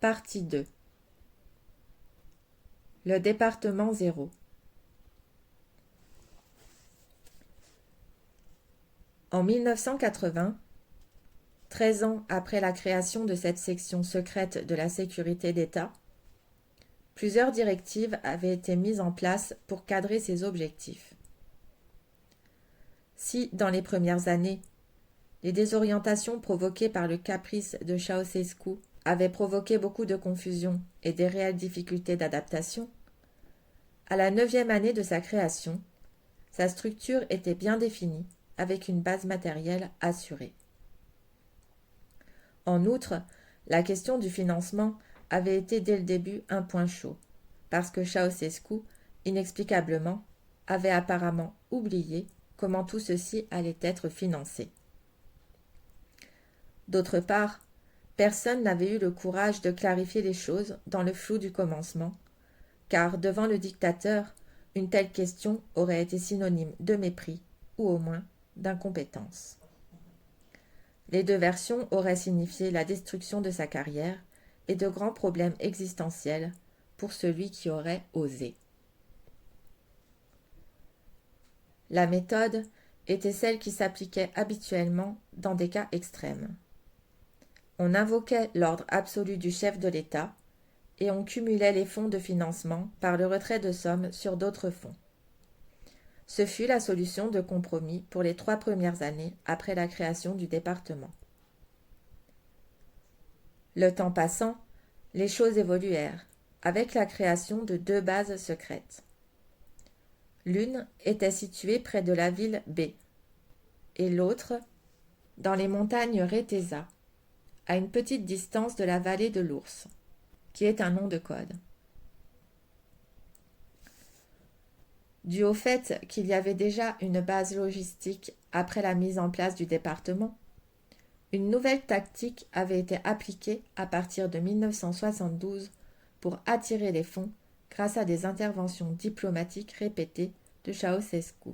Partie 2. Le département 0. En 1980, 13 ans après la création de cette section secrète de la sécurité d'État, plusieurs directives avaient été mises en place pour cadrer ces objectifs. Si, dans les premières années, les désorientations provoquées par le caprice de Ceausescu avaient provoqué beaucoup de confusion et des réelles difficultés d'adaptation, à la 9e année de sa création, sa structure était bien définie, avec une base matérielle assurée. En outre, la question du financement avait été dès le début un point chaud, parce que Ceausescu, inexplicablement, avait apparemment oublié comment tout ceci allait être financé. D'autre part, personne n'avait eu le courage de clarifier les choses dans le flou du commencement, car devant le dictateur, une telle question aurait été synonyme de mépris, ou au moins d'incompétence. Les deux versions auraient signifié la destruction de sa carrière et de grands problèmes existentiels pour celui qui aurait osé. La méthode était celle qui s'appliquait habituellement dans des cas extrêmes. On invoquait l'ordre absolu du chef de l'État et on cumulait les fonds de financement par le retrait de sommes sur d'autres fonds. Ce fut la solution de compromis pour les 3 premières années après la création du département. Le temps passant, les choses évoluèrent, avec la création de 2 bases secrètes. L'une était située près de la ville B, et l'autre dans les montagnes Retesa, à une petite distance de la vallée de l'Ours, qui est un nom de code. Dû au fait qu'il y avait déjà une base logistique après la mise en place du département, une nouvelle tactique avait été appliquée à partir de 1972 pour attirer les fonds grâce à des interventions diplomatiques répétées de Ceausescu.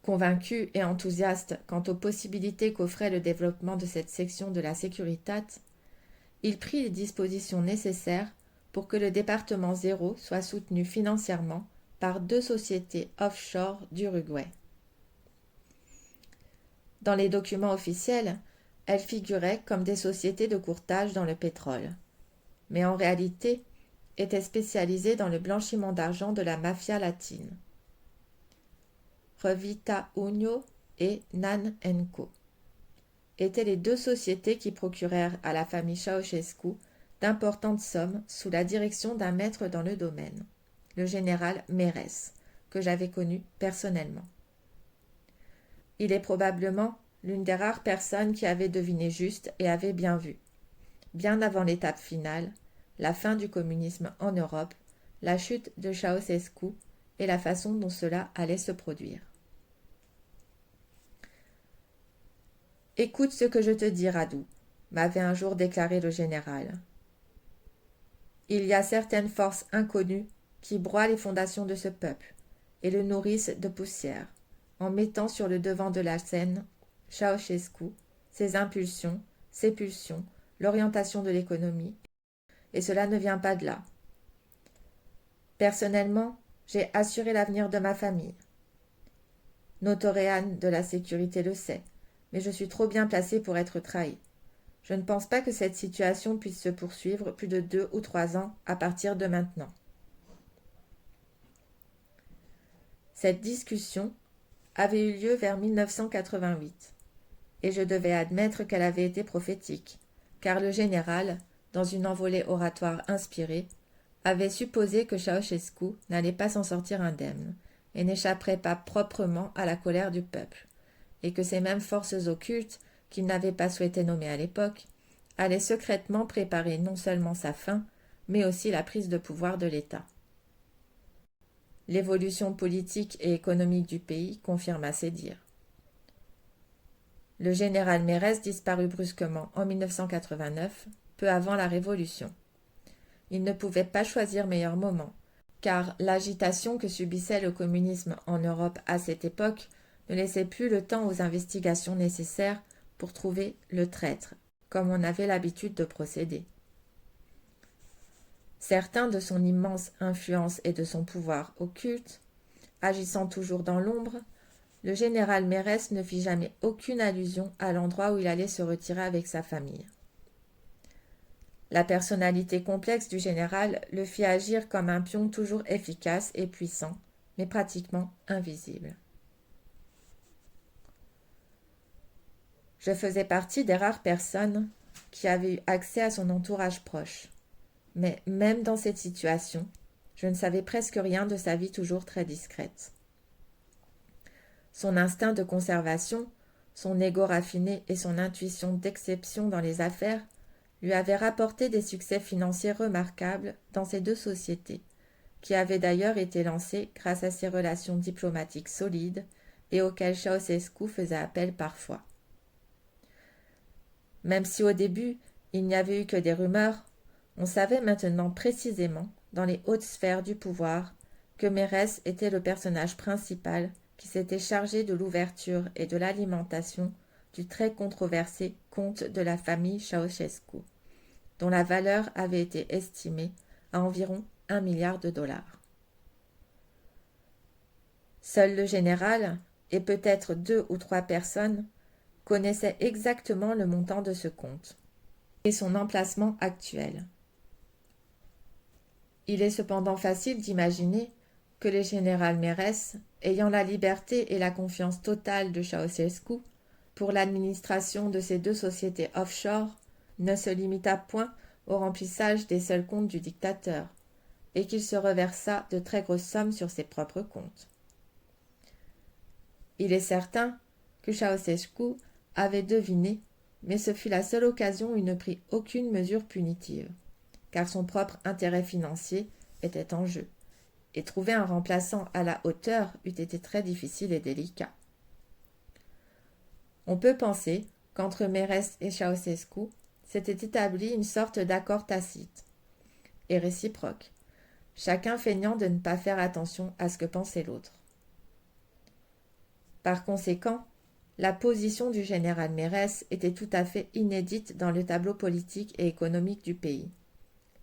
Convaincu et enthousiaste quant aux possibilités qu'offrait le développement de cette section de la Securitat, il prit les dispositions nécessaires pour que le département 0 soit soutenu financièrement par 2 sociétés offshore d'Uruguay. Dans les documents officiels, elles figuraient comme des sociétés de courtage dans le pétrole, mais en réalité étaient spécialisées dans le blanchiment d'argent de la mafia latine. Revita Unió et Nan Co. étaient les 2 sociétés qui procurèrent à la famille Ceausescu d'importantes sommes sous la direction d'un maître dans le domaine, le général Mérès, que j'avais connu personnellement. Il est probablement l'une des rares personnes qui avait deviné juste et avait bien vu, bien avant l'étape finale, la fin du communisme en Europe, la chute de Ceausescu et la façon dont cela allait se produire. « Écoute ce que je te dis, Radu » m'avait un jour déclaré le général. Il y a certaines forces inconnues qui broient les fondations de ce peuple et le nourrissent de poussière, en mettant sur le devant de la scène Ceausescu, ses impulsions, ses pulsions, l'orientation de l'économie, et cela ne vient pas de là. Personnellement, j'ai assuré l'avenir de ma famille. Notoréane de la sécurité le sait, mais je suis trop bien placé pour être trahi. Je ne pense pas que cette situation puisse se poursuivre plus de 2 ou 3 ans à partir de maintenant. Cette discussion avait eu lieu vers 1988, et je devais admettre qu'elle avait été prophétique, car le général, dans une envolée oratoire inspirée, avait supposé que Ceausescu n'allait pas s'en sortir indemne, et n'échapperait pas proprement à la colère du peuple, et que ces mêmes forces occultes, qu'il n'avait pas souhaité nommer à l'époque, allaient secrètement préparer non seulement sa fin, mais aussi la prise de pouvoir de l'État. L'évolution politique et économique du pays confirma ces dires. Le général Mérès disparut brusquement en 1989, peu avant la Révolution. Il ne pouvait pas choisir meilleur moment, car l'agitation que subissait le communisme en Europe à cette époque ne laissait plus le temps aux investigations nécessaires pour trouver le traître, comme on avait l'habitude de procéder. Certain de son immense influence et de son pouvoir occulte, agissant toujours dans l'ombre, le général Mérès ne fit jamais aucune allusion à l'endroit où il allait se retirer avec sa famille. La personnalité complexe du général le fit agir comme un pion toujours efficace et puissant, mais pratiquement invisible. Je faisais partie des rares personnes qui avaient eu accès à son entourage proche. Mais même dans cette situation, je ne savais presque rien de sa vie toujours très discrète. Son instinct de conservation, son ego raffiné et son intuition d'exception dans les affaires lui avaient rapporté des succès financiers remarquables dans ces deux sociétés, qui avaient d'ailleurs été lancées grâce à ses relations diplomatiques solides et auxquelles Ceausescu faisait appel parfois. Même si au début il n'y avait eu que des rumeurs, on savait maintenant précisément, dans les hautes sphères du pouvoir, que Mérès était le personnage principal qui s'était chargé de l'ouverture et de l'alimentation du très controversé compte de la famille Ceausescu, dont la valeur avait été estimée à environ 1 milliard de dollars. Seul le général, et peut-être 2 ou 3 personnes, connaissaient exactement le montant de ce compte et son emplacement actuel. Il est cependant facile d'imaginer que le général Mérès, ayant la liberté et la confiance totale de Ceausescu pour l'administration de ces deux sociétés offshore, ne se limita point au remplissage des seuls comptes du dictateur, et qu'il se reversa de très grosses sommes sur ses propres comptes. Il est certain que Ceausescu avait deviné, mais ce fut la seule occasion où il ne prit aucune mesure punitive, car son propre intérêt financier était en jeu, et trouver un remplaçant à la hauteur eût été très difficile et délicat. On peut penser qu'entre Mérès et Ceausescu s'était établi une sorte d'accord tacite et réciproque, chacun feignant de ne pas faire attention à ce que pensait l'autre. Par conséquent, la position du général Mérès était tout à fait inédite dans le tableau politique et économique du pays,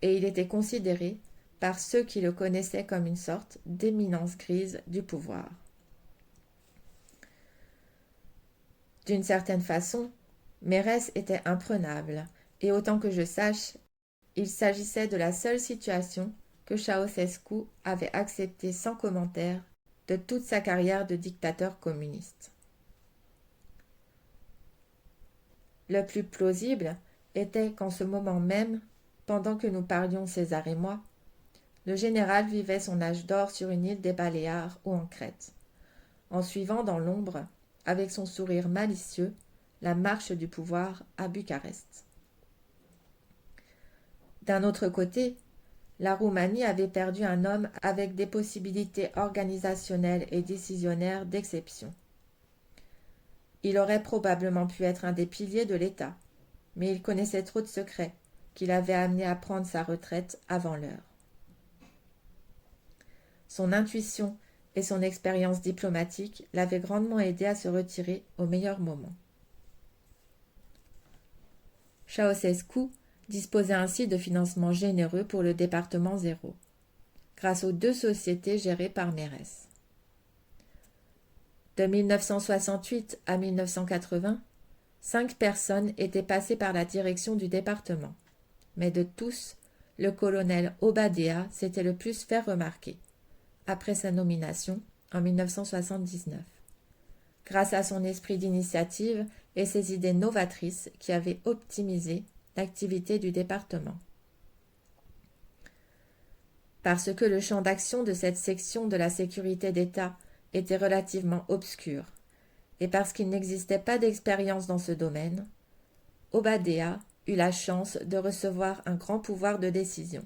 et il était considéré par ceux qui le connaissaient comme une sorte d'éminence grise du pouvoir. D'une certaine façon, Mérès était imprenable, et autant que je sache, il s'agissait de la seule situation que Ceausescu avait acceptée sans commentaire de toute sa carrière de dictateur communiste. Le plus plausible était qu'en ce moment même, pendant que nous parlions César et moi, le général vivait son âge d'or sur une île des Baléares ou en Crète, en suivant dans l'ombre, avec son sourire malicieux, la marche du pouvoir à Bucarest. D'un autre côté, la Roumanie avait perdu un homme avec des possibilités organisationnelles et décisionnaires d'exception. Il aurait probablement pu être un des piliers de l'État, mais il connaissait trop de secrets qui l'avaient amené à prendre sa retraite avant l'heure. Son intuition et son expérience diplomatique l'avaient grandement aidé à se retirer au meilleur moment. Ceausescu disposait ainsi de financements généreux pour le département 0, grâce aux deux sociétés gérées par Mérès. De 1968 à 1980, 5 personnes étaient passées par la direction du département, mais de tous, le colonel Obadea s'était le plus fait remarquer, après sa nomination en 1979, grâce à son esprit d'initiative et ses idées novatrices qui avaient optimisé l'activité du département. Parce que le champ d'action de cette section de la sécurité d'État était relativement obscur, et parce qu'il n'existait pas d'expérience dans ce domaine, Obadea eut la chance de recevoir un grand pouvoir de décision.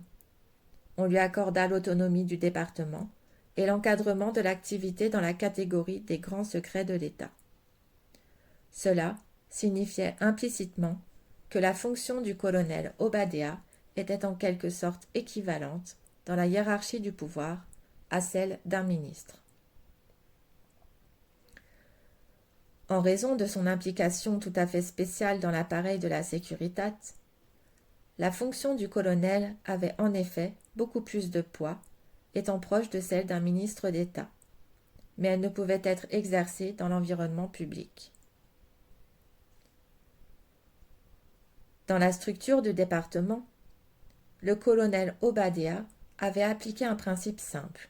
On lui accorda l'autonomie du département et l'encadrement de l'activité dans la catégorie des grands secrets de l'État. Cela signifiait implicitement que la fonction du colonel Obadea était en quelque sorte équivalente, dans la hiérarchie du pouvoir, à celle d'un ministre. En raison de son implication tout à fait spéciale dans l'appareil de la Securitate, la fonction du colonel avait en effet beaucoup plus de poids, étant proche de celle d'un ministre d'État, mais elle ne pouvait être exercée dans l'environnement public. Dans la structure du département, le colonel Obadiah avait appliqué un principe simple.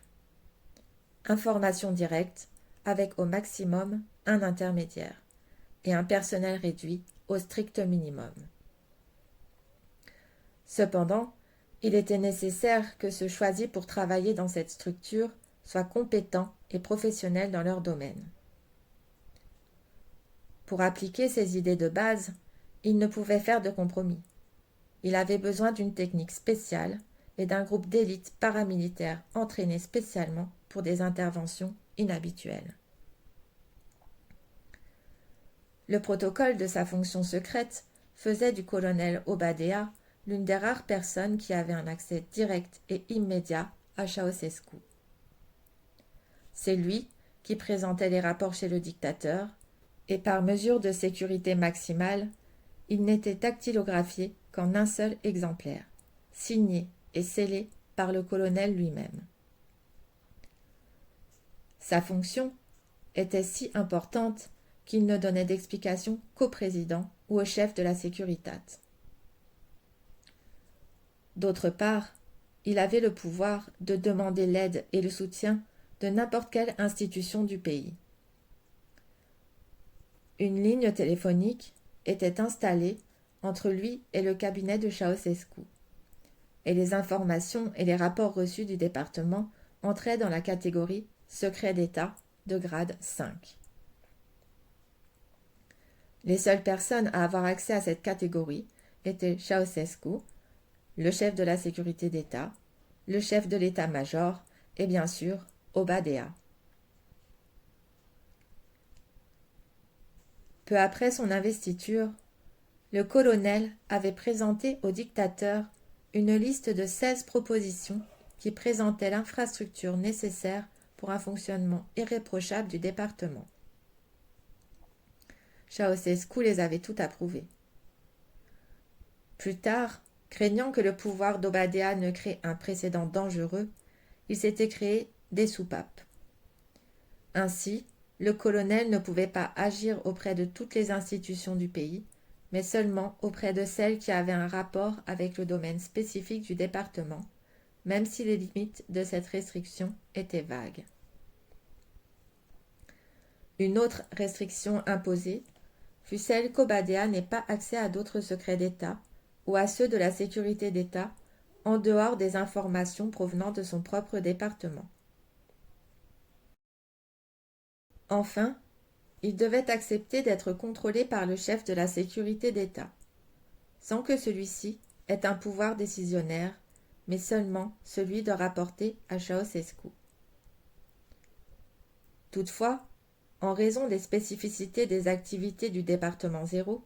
Information directe avec au maximum un intermédiaire et un personnel réduit au strict minimum. Cependant, il était nécessaire que ceux choisis pour travailler dans cette structure soient compétents et professionnels dans leur domaine. Pour appliquer ces idées de base, il ne pouvait faire de compromis. Il avait besoin d'une technique spéciale et d'un groupe d'élite paramilitaire entraîné spécialement pour des interventions inhabituelles. Le protocole de sa fonction secrète faisait du colonel Obadiah l'une des rares personnes qui avait un accès direct et immédiat à Ceausescu. C'est lui qui présentait les rapports chez le dictateur, et par mesure de sécurité maximale, il n'était dactylographié qu'en un seul exemplaire, signé et scellé par le colonel lui-même. Sa fonction était si importante qu'il ne donnait d'explication qu'au président ou au chef de la Securitate. D'autre part, il avait le pouvoir de demander l'aide et le soutien de n'importe quelle institution du pays. Une ligne téléphonique était installée entre lui et le cabinet de Ceausescu, et les informations et les rapports reçus du département entraient dans la catégorie secret d'État de grade 5. Les seules personnes à avoir accès à cette catégorie étaient Ceausescu, le chef de la sécurité d'État, le chef de l'état-major et bien sûr Obadiah. Peu après son investiture, le colonel avait présenté au dictateur une liste de 16 propositions qui présentaient l'infrastructure nécessaire pour un fonctionnement irréprochable du département. Ceausescu les avait toutes approuvées. Plus tard, craignant que le pouvoir d'Obadiah ne crée un précédent dangereux, il s'était créé des soupapes. Ainsi, le colonel ne pouvait pas agir auprès de toutes les institutions du pays, mais seulement auprès de celles qui avaient un rapport avec le domaine spécifique du département, même si les limites de cette restriction étaient vagues. Une autre restriction imposée fut celle qu'Obadiah n'ait pas accès à d'autres secrets d'État ou à ceux de la sécurité d'État en dehors des informations provenant de son propre département. Enfin, il devait accepter d'être contrôlé par le chef de la sécurité d'État, sans que celui-ci ait un pouvoir décisionnaire, mais seulement celui de rapporter à Ceausescu. Toutefois, en raison des spécificités des activités du département 0,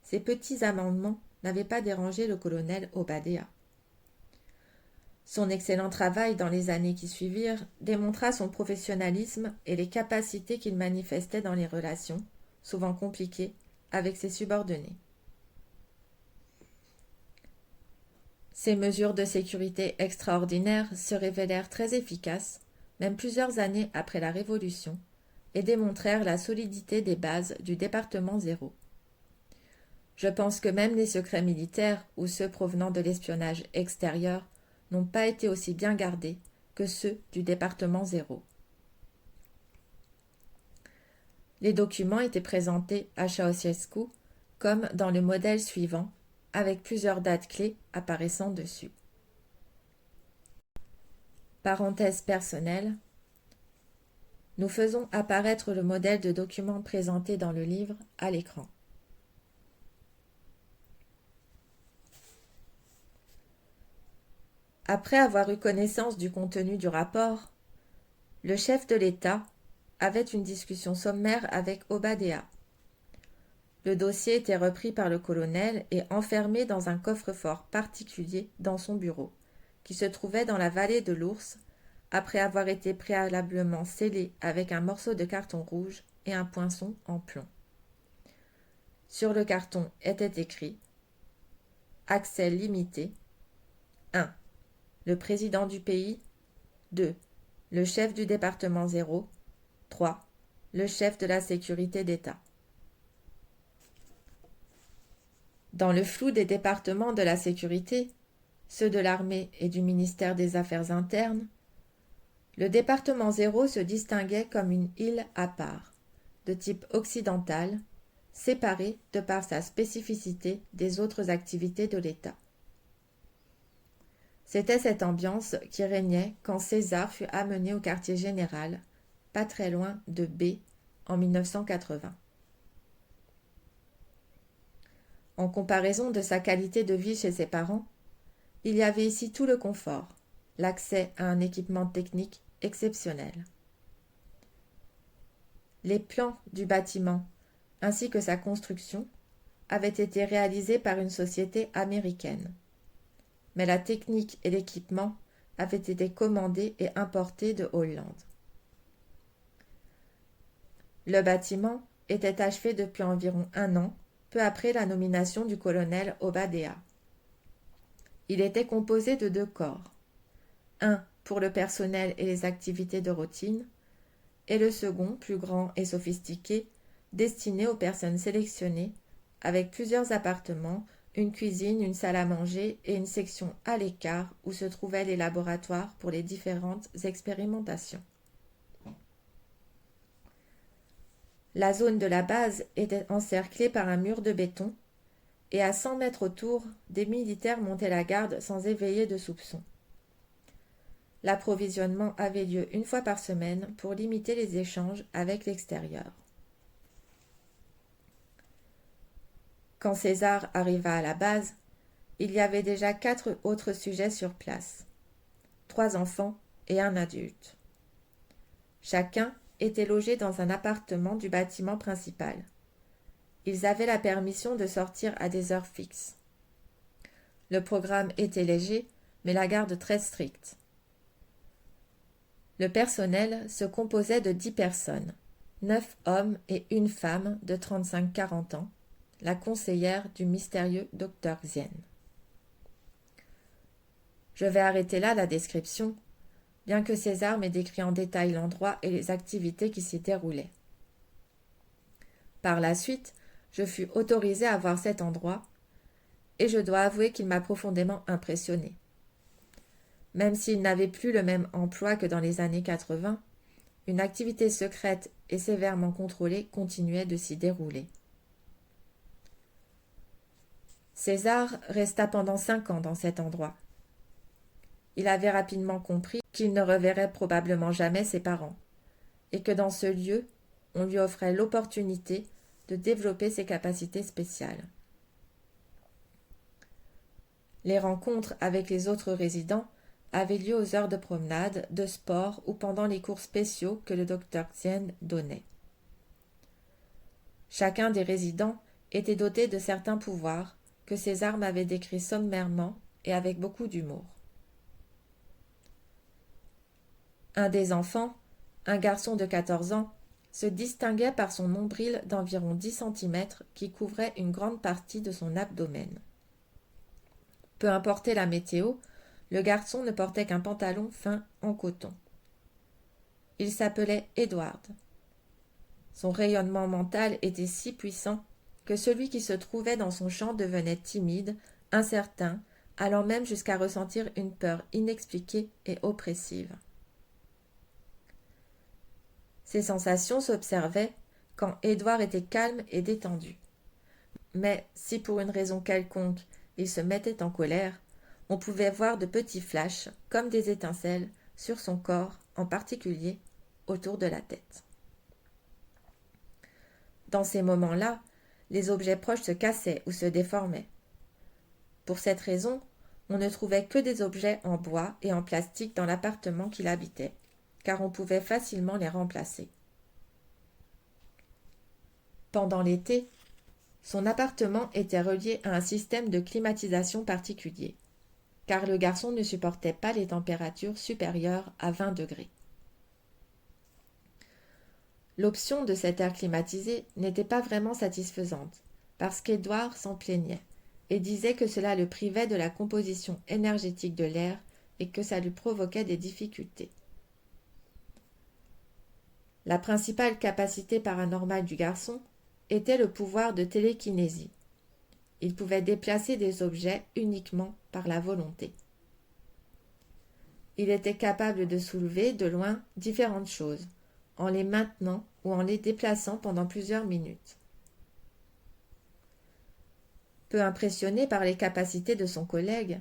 ces petits amendements n'avaient pas dérangé le colonel Obadiah. Son excellent travail dans les années qui suivirent démontra son professionnalisme et les capacités qu'il manifestait dans les relations, souvent compliquées, avec ses subordonnés. Ces mesures de sécurité extraordinaires se révélèrent très efficaces, même plusieurs années après la Révolution, et démontrèrent la solidité des bases du département 0. Je pense que même les secrets militaires ou ceux provenant de l'espionnage extérieur n'ont pas été aussi bien gardés que ceux du département 0. Les documents étaient présentés à Ceausescu comme dans le modèle suivant, avec plusieurs dates clés apparaissant dessus. Parenthèse personnelle. Nous faisons apparaître le modèle de document présenté dans le livre à l'écran. Après avoir eu connaissance du contenu du rapport, le chef de l'État avait une discussion sommaire avec Obadiah. Le dossier était repris par le colonel et enfermé dans un coffre-fort particulier dans son bureau, qui se trouvait dans la vallée de l'Ours, après avoir été préalablement scellé avec un morceau de carton rouge et un poinçon en plomb. Sur le carton était écrit « Accès limité. 1. Le président du pays. 2. Le chef du département 0. 3. Le chef de la sécurité d'État. » Dans le flou des départements de la sécurité, ceux de l'armée et du ministère des Affaires internes, le département 0 se distinguait comme une île à part, de type occidental, séparée de par sa spécificité des autres activités de l'État. C'était cette ambiance qui régnait quand César fut amené au quartier général, pas très loin de B, en 1980. En comparaison de sa qualité de vie chez ses parents, il y avait ici tout le confort, l'accès à un équipement technique exceptionnel. Les plans du bâtiment ainsi que sa construction avaient été réalisés par une société américaine. Mais la technique et l'équipement avaient été commandés et importés de Hollande. Le bâtiment était achevé depuis environ 1 an, peu après la nomination du colonel Obadea. Il était composé de 2 corps, un pour le personnel et les activités de routine, et le second, plus grand et sophistiqué, destiné aux personnes sélectionnées, avec plusieurs appartements, une cuisine, une salle à manger et une section à l'écart où se trouvaient les laboratoires pour les différentes expérimentations. La zone de la base était encerclée par un mur de béton, et à 100 mètres autour, des militaires montaient la garde sans éveiller de soupçons. L'approvisionnement avait lieu 1 fois par semaine pour limiter les échanges avec l'extérieur. Quand César arriva à la base, il y avait déjà 4 autres sujets sur place, 3 enfants et un adulte. Chacun était logé dans un appartement du bâtiment principal. Ils avaient la permission de sortir à des heures fixes. Le programme était léger, mais la garde très stricte. Le personnel se composait de 10 personnes, 9 hommes et 1 femme de 35-40 ans, la conseillère du mystérieux docteur Zien. Je vais arrêter là la description, bien que César m'ait décrit en détail l'endroit et les activités qui s'y déroulaient. Par la suite, je fus autorisé à voir cet endroit, et je dois avouer qu'il m'a profondément impressionné. Même s'il n'avait plus le même emploi que dans les années 80, une activité secrète et sévèrement contrôlée continuait de s'y dérouler. César resta pendant 5 ans dans cet endroit. Il avait rapidement compris qu'il ne reverrait probablement jamais ses parents, et que dans ce lieu, on lui offrait l'opportunité de développer ses capacités spéciales. Les rencontres avec les autres résidents avaient lieu aux heures de promenade, de sport ou pendant les cours spéciaux que le docteur Zien donnait. Chacun des résidents était doté de certains pouvoirs que César m'avait décrits sommairement et avec beaucoup d'humour. Un des enfants, un garçon de 14 ans, se distinguait par son nombril d'environ 10 cm qui couvrait une grande partie de son abdomen. Peu importait la météo, le garçon ne portait qu'un pantalon fin en coton. Il s'appelait Edward. Son rayonnement mental était si puissant que celui qui se trouvait dans son champ devenait timide, incertain, allant même jusqu'à ressentir une peur inexpliquée et oppressive. Ces sensations s'observaient quand Édouard était calme et détendu. Mais si pour une raison quelconque il se mettait en colère, on pouvait voir de petits flashs, comme des étincelles, sur son corps, en particulier autour de la tête. Dans ces moments-là, les objets proches se cassaient ou se déformaient. Pour cette raison, on ne trouvait que des objets en bois et en plastique dans l'appartement qu'il habitait, car on pouvait facilement les remplacer. Pendant l'été, son appartement était relié à un système de climatisation particulier, car le garçon ne supportait pas les températures supérieures à 20 degrés. L'option de cet air climatisé n'était pas vraiment satisfaisante, parce qu'Édouard s'en plaignait, et disait que cela le privait de la composition énergétique de l'air et que ça lui provoquait des difficultés. La principale capacité paranormale du garçon était le pouvoir de télékinésie. Il pouvait déplacer des objets uniquement par la volonté. Il était capable de soulever de loin différentes choses, en les maintenant ou en les déplaçant pendant plusieurs minutes. Peu impressionné par les capacités de son collègue,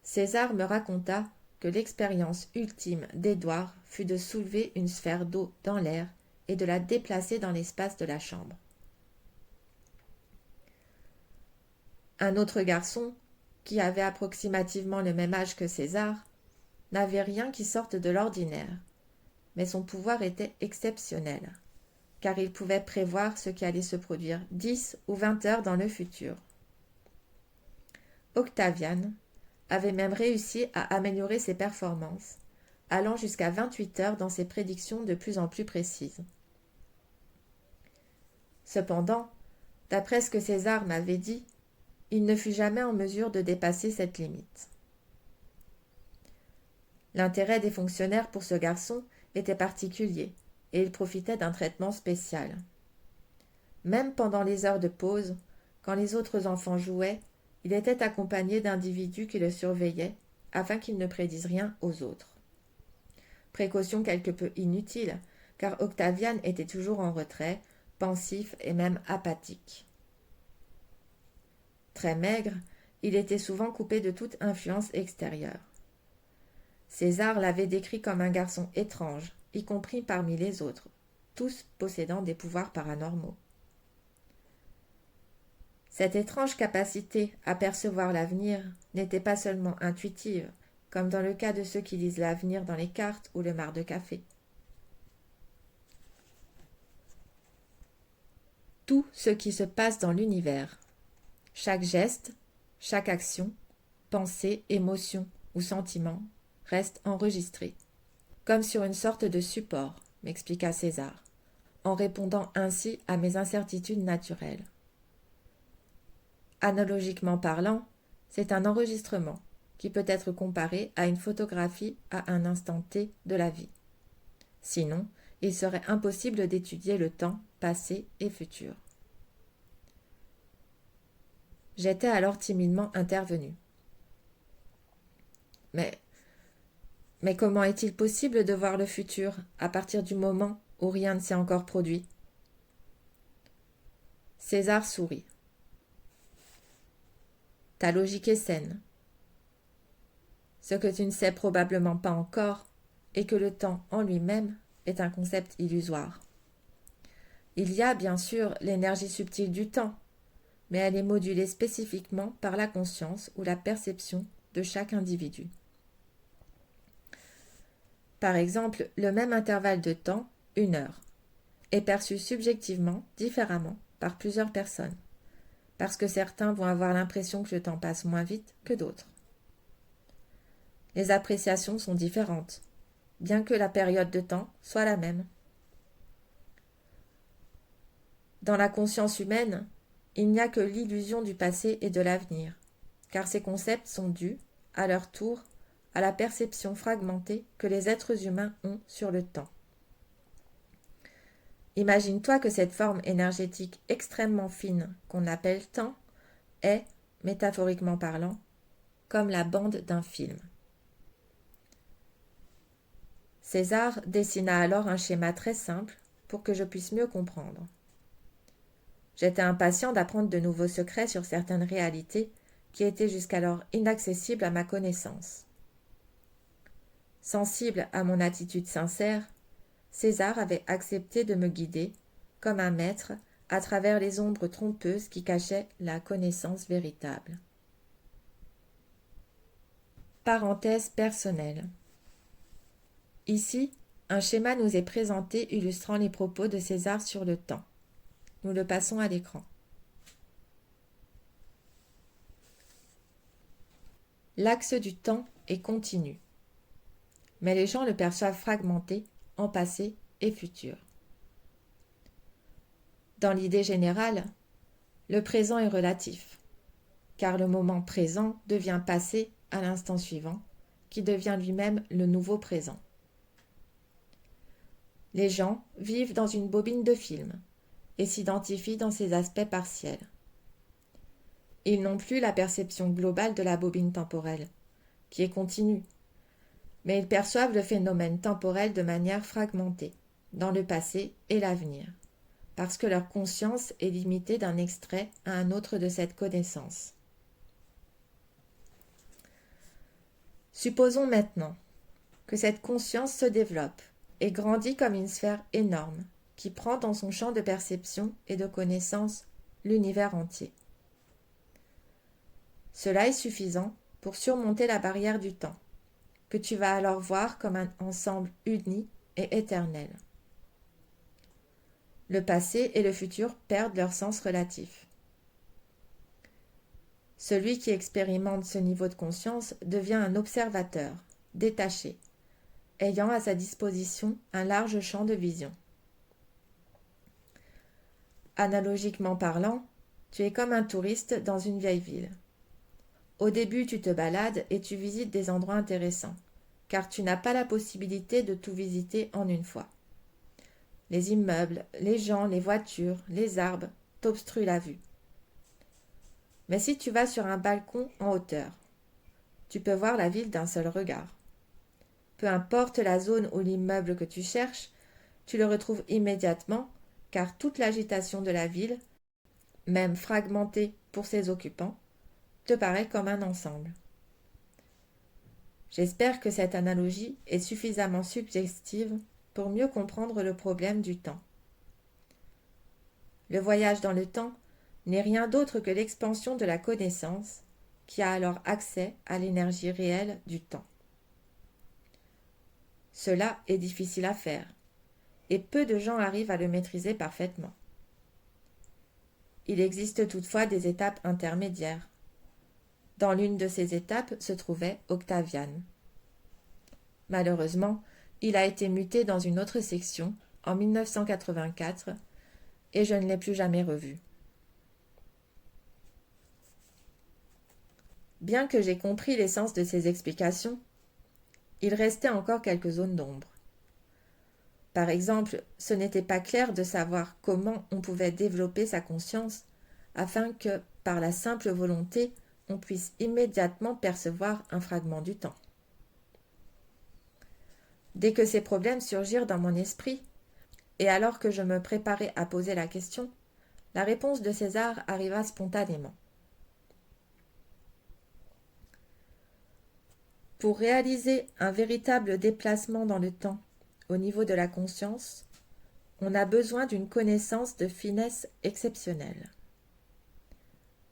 César me raconta que l'expérience ultime d'Édouard fut de soulever une sphère d'eau dans l'air et de la déplacer dans l'espace de la chambre. Un autre garçon, qui avait approximativement le même âge que César, n'avait rien qui sorte de l'ordinaire, mais son pouvoir était exceptionnel, car il pouvait prévoir ce qui allait se produire 10 ou 20 heures dans le futur. Octavian avait même réussi à améliorer ses performances, allant jusqu'à 28 heures dans ses prédictions de plus en plus précises. Cependant, d'après ce que César m'avait dit, il ne fut jamais en mesure de dépasser cette limite. L'intérêt des fonctionnaires pour ce garçon était particulier, et il profitait d'un traitement spécial. Même pendant les heures de pause, quand les autres enfants jouaient, il était accompagné d'individus qui le surveillaient, afin qu'il ne prédise rien aux autres. Précaution quelque peu inutile, car Octavian était toujours en retrait, pensif et même apathique. Très maigre, il était souvent coupé de toute influence extérieure. César l'avait décrit comme un garçon étrange, y compris parmi les autres, tous possédant des pouvoirs paranormaux. Cette étrange capacité à percevoir l'avenir n'était pas seulement intuitive, comme dans le cas de ceux qui lisent l'avenir dans les cartes ou le marc de café. Tout ce qui se passe dans l'univers, chaque geste, chaque action, pensée, émotion ou sentiment reste enregistré, comme sur une sorte de support, m'expliqua César, en répondant ainsi à mes incertitudes naturelles. Analogiquement parlant, c'est un enregistrement qui peut être comparé à une photographie à un instant T de la vie. Sinon, il serait impossible d'étudier le temps passé et futur. J'étais alors timidement intervenu. Mais comment est-il possible de voir le futur à partir du moment où rien ne s'est encore produit ? César sourit. Ta logique est saine. Ce que tu ne sais probablement pas encore est que le temps en lui-même est un concept illusoire. Il y a bien sûr l'énergie subtile du temps, mais elle est modulée spécifiquement par la conscience ou la perception de chaque individu. Par exemple, le même intervalle de temps, 1 heure, est perçu subjectivement différemment par plusieurs personnes, parce que certains vont avoir l'impression que le temps passe moins vite que d'autres. Les appréciations sont différentes, bien que la période de temps soit la même. Dans la conscience humaine, il n'y a que l'illusion du passé et de l'avenir, car ces concepts sont dus, à leur tour, à la perception fragmentée que les êtres humains ont sur le temps. Imagine-toi que cette forme énergétique extrêmement fine qu'on appelle temps est, métaphoriquement parlant, comme la bande d'un film. César dessina alors un schéma très simple pour que je puisse mieux comprendre. J'étais impatient d'apprendre de nouveaux secrets sur certaines réalités qui étaient jusqu'alors inaccessibles à ma connaissance. Sensible à mon attitude sincère, César avait accepté de me guider, comme un maître, à travers les ombres trompeuses qui cachaient la connaissance véritable. Parenthèse personnelle. Ici, un schéma nous est présenté illustrant les propos de César sur le temps. Nous le passons à l'écran. L'axe du temps est continu, mais les gens le perçoivent fragmenté en passé et futur. Dans l'idée générale, le présent est relatif, car le moment présent devient passé à l'instant suivant, qui devient lui-même le nouveau présent. Les gens vivent dans une bobine de film et s'identifient dans ses aspects partiels. Ils n'ont plus la perception globale de la bobine temporelle, qui est continue, mais ils perçoivent le phénomène temporel de manière fragmentée, dans le passé et l'avenir, parce que leur conscience est limitée d'un extrait à un autre de cette connaissance. Supposons maintenant que cette conscience se développe et grandit comme une sphère énorme qui prend dans son champ de perception et de connaissance l'univers entier. Cela est suffisant pour surmonter la barrière du temps, que tu vas alors voir comme un ensemble uni et éternel. Le passé et le futur perdent leur sens relatif. Celui qui expérimente ce niveau de conscience devient un observateur, détaché, ayant à sa disposition un large champ de vision. Analogiquement parlant, tu es comme un touriste dans une vieille ville. Au début, tu te balades et tu visites des endroits intéressants, car tu n'as pas la possibilité de tout visiter en une fois. Les immeubles, les gens, les voitures, les arbres t'obstruent la vue. Mais si tu vas sur un balcon en hauteur, tu peux voir la ville d'un seul regard. Peu importe la zone ou l'immeuble que tu cherches, tu le retrouves immédiatement, car toute l'agitation de la ville, même fragmentée pour ses occupants, te paraît comme un ensemble. J'espère que cette analogie est suffisamment suggestive pour mieux comprendre le problème du temps. Le voyage dans le temps n'est rien d'autre que l'expansion de la connaissance qui a alors accès à l'énergie réelle du temps. Cela est difficile à faire, et peu de gens arrivent à le maîtriser parfaitement. Il existe toutefois des étapes intermédiaires. Dans l'une de ces étapes se trouvait Octavian. Malheureusement, il a été muté dans une autre section en 1984 et je ne l'ai plus jamais revu. Bien que j'ai compris l'essence de ces explications, il restait encore quelques zones d'ombre. Par exemple, ce n'était pas clair de savoir comment on pouvait développer sa conscience afin que, par la simple volonté, on puisse immédiatement percevoir un fragment du temps. Dès que ces problèmes surgirent dans mon esprit, et alors que je me préparais à poser la question, la réponse de César arriva spontanément. Pour réaliser un véritable déplacement dans le temps au niveau de la conscience, on a besoin d'une connaissance de finesse exceptionnelle.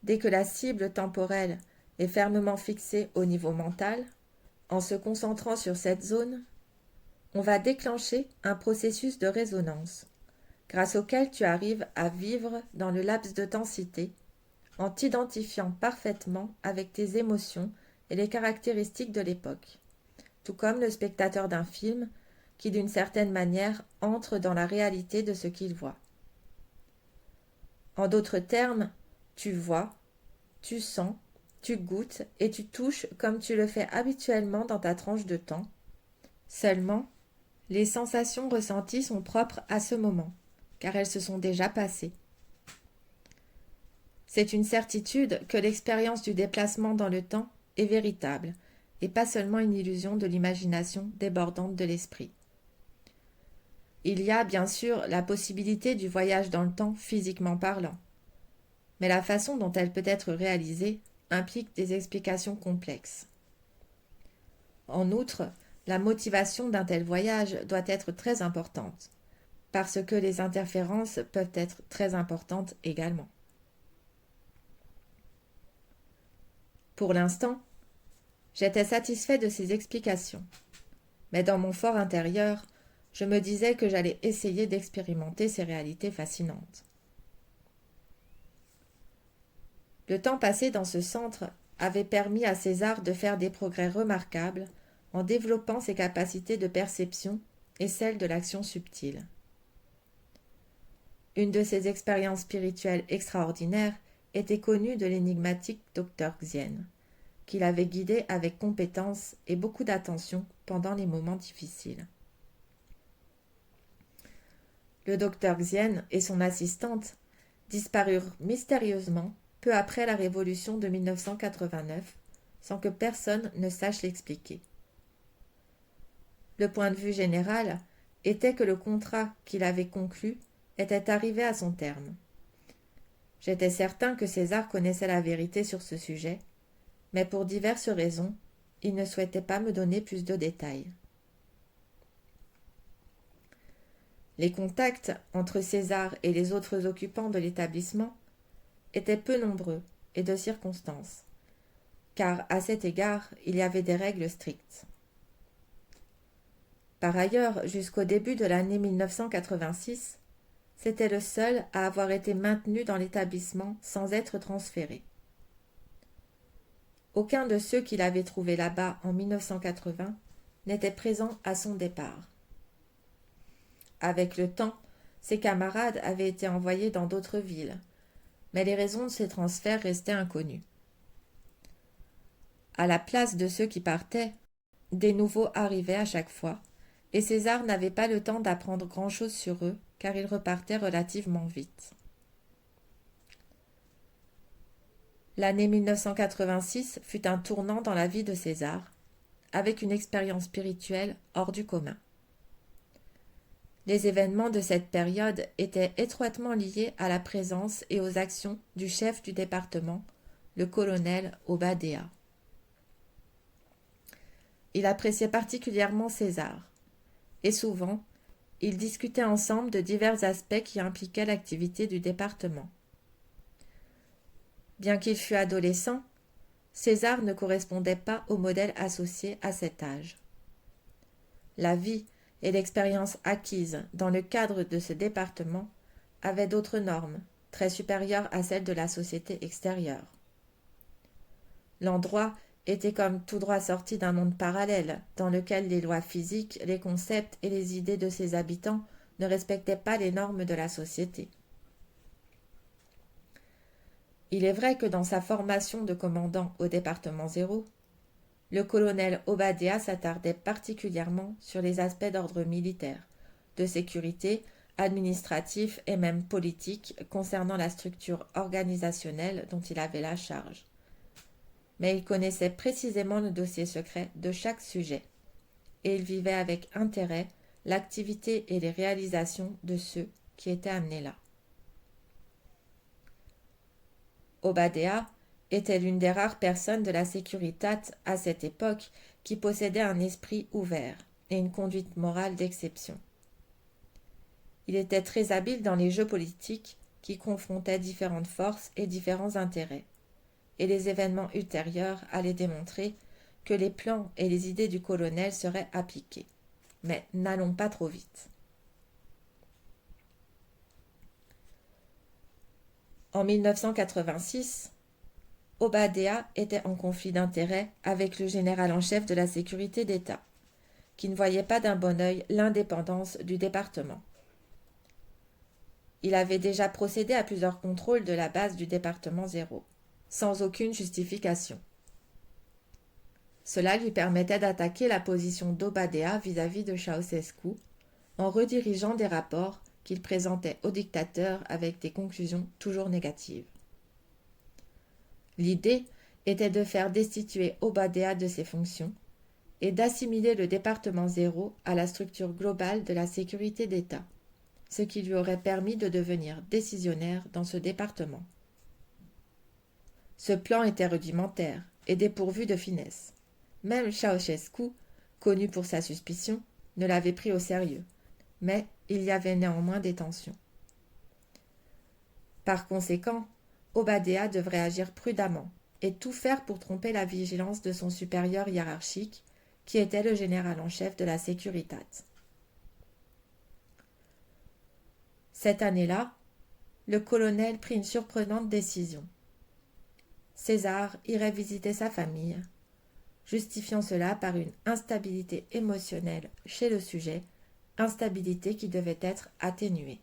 Dès que la cible temporelle est fermement fixée au niveau mental, en se concentrant sur cette zone, on va déclencher un processus de résonance, grâce auquel tu arrives à vivre dans le laps de temps cité, en t'identifiant parfaitement avec tes émotions et les caractéristiques de l'époque, tout comme le spectateur d'un film qui d'une certaine manière entre dans la réalité de ce qu'il voit. En d'autres termes, tu vois, tu sens, tu goûtes et tu touches comme tu le fais habituellement dans ta tranche de temps. Seulement, les sensations ressenties sont propres à ce moment, car elles se sont déjà passées. C'est une certitude que l'expérience du déplacement dans le temps est véritable, et pas seulement une illusion de l'imagination débordante de l'esprit. Il y a bien sûr la possibilité du voyage dans le temps physiquement parlant, mais la façon dont elle peut être réalisée implique des explications complexes. En outre, la motivation d'un tel voyage doit être très importante, parce que les interférences peuvent être très importantes également. Pour l'instant, j'étais satisfait de ces explications, mais dans mon fort intérieur, je me disais que j'allais essayer d'expérimenter ces réalités fascinantes. Le temps passé dans ce centre avait permis à César de faire des progrès remarquables en développant ses capacités de perception et celles de l'action subtile. Une de ces expériences spirituelles extraordinaires était connue de l'énigmatique docteur Xian, qui l'avait guidé avec compétence et beaucoup d'attention pendant les moments difficiles. Le docteur Xian et son assistante disparurent mystérieusement peu après la révolution de 1989, sans que personne ne sache l'expliquer. Le point de vue général était que le contrat qu'il avait conclu était arrivé à son terme. J'étais certain que César connaissait la vérité sur ce sujet, mais pour diverses raisons, il ne souhaitait pas me donner plus de détails. Les contacts entre César et les autres occupants de l'établissement étaient peu nombreux et de circonstance, car à cet égard il y avait des règles strictes. Par ailleurs, jusqu'au début de l'année 1986, c'était le seul à avoir été maintenu dans l'établissement sans être transféré. Aucun de ceux qu'il avait trouvés là-bas en 1980 n'était présent à son départ. Avec le temps, ses camarades avaient été envoyés dans d'autres villes, mais les raisons de ces transferts restaient inconnues. À la place de ceux qui partaient, des nouveaux arrivaient à chaque fois, et César n'avait pas le temps d'apprendre grand-chose sur eux, car ils repartaient relativement vite. L'année 1986 fut un tournant dans la vie de César, avec une expérience spirituelle hors du commun. Les événements de cette période étaient étroitement liés à la présence et aux actions du chef du département, le colonel Obadéa. Il appréciait particulièrement César, et souvent, ils discutaient ensemble de divers aspects qui impliquaient l'activité du département. Bien qu'il fût adolescent, César ne correspondait pas au modèle associé à cet âge. La vie et l'expérience acquise dans le cadre de ce département avaient d'autres normes, très supérieures à celles de la société extérieure. L'endroit était comme tout droit sorti d'un monde parallèle, dans lequel les lois physiques, les concepts et les idées de ses habitants ne respectaient pas les normes de la société. Il est vrai que dans sa formation de commandant au département 0, le colonel Obadéa s'attardait particulièrement sur les aspects d'ordre militaire, de sécurité, administratif et même politique concernant la structure organisationnelle dont il avait la charge. Mais il connaissait précisément le dossier secret de chaque sujet, et il vivait avec intérêt l'activité et les réalisations de ceux qui étaient amenés là. Obadéa était l'une des rares personnes de la Securitate à cette époque qui possédait un esprit ouvert et une conduite morale d'exception. Il était très habile dans les jeux politiques qui confrontaient différentes forces et différents intérêts, et les événements ultérieurs allaient démontrer que les plans et les idées du colonel seraient appliqués. Mais n'allons pas trop vite. En 1986, Obadéa était en conflit d'intérêts avec le général en chef de la sécurité d'État, qui ne voyait pas d'un bon œil l'indépendance du département. Il avait déjà procédé à plusieurs contrôles de la base du département 0, sans aucune justification. Cela lui permettait d'attaquer la position d'Obadéa vis-à-vis de Ceausescu, en redirigeant des rapports qu'il présentait au dictateur avec des conclusions toujours négatives. L'idée était de faire destituer Obadéa de ses fonctions et d'assimiler le département 0 à la structure globale de la sécurité d'État, ce qui lui aurait permis de devenir décisionnaire dans ce département. Ce plan était rudimentaire et dépourvu de finesse. Même Ceausescu, connu pour sa suspicion, ne l'avait pris au sérieux, mais il y avait néanmoins des tensions. Par conséquent, Obadéa devrait agir prudemment et tout faire pour tromper la vigilance de son supérieur hiérarchique, qui était le général en chef de la Securitate. Cette année-là, le colonel prit une surprenante décision. César irait visiter sa famille, justifiant cela par une instabilité émotionnelle chez le sujet, instabilité qui devait être atténuée.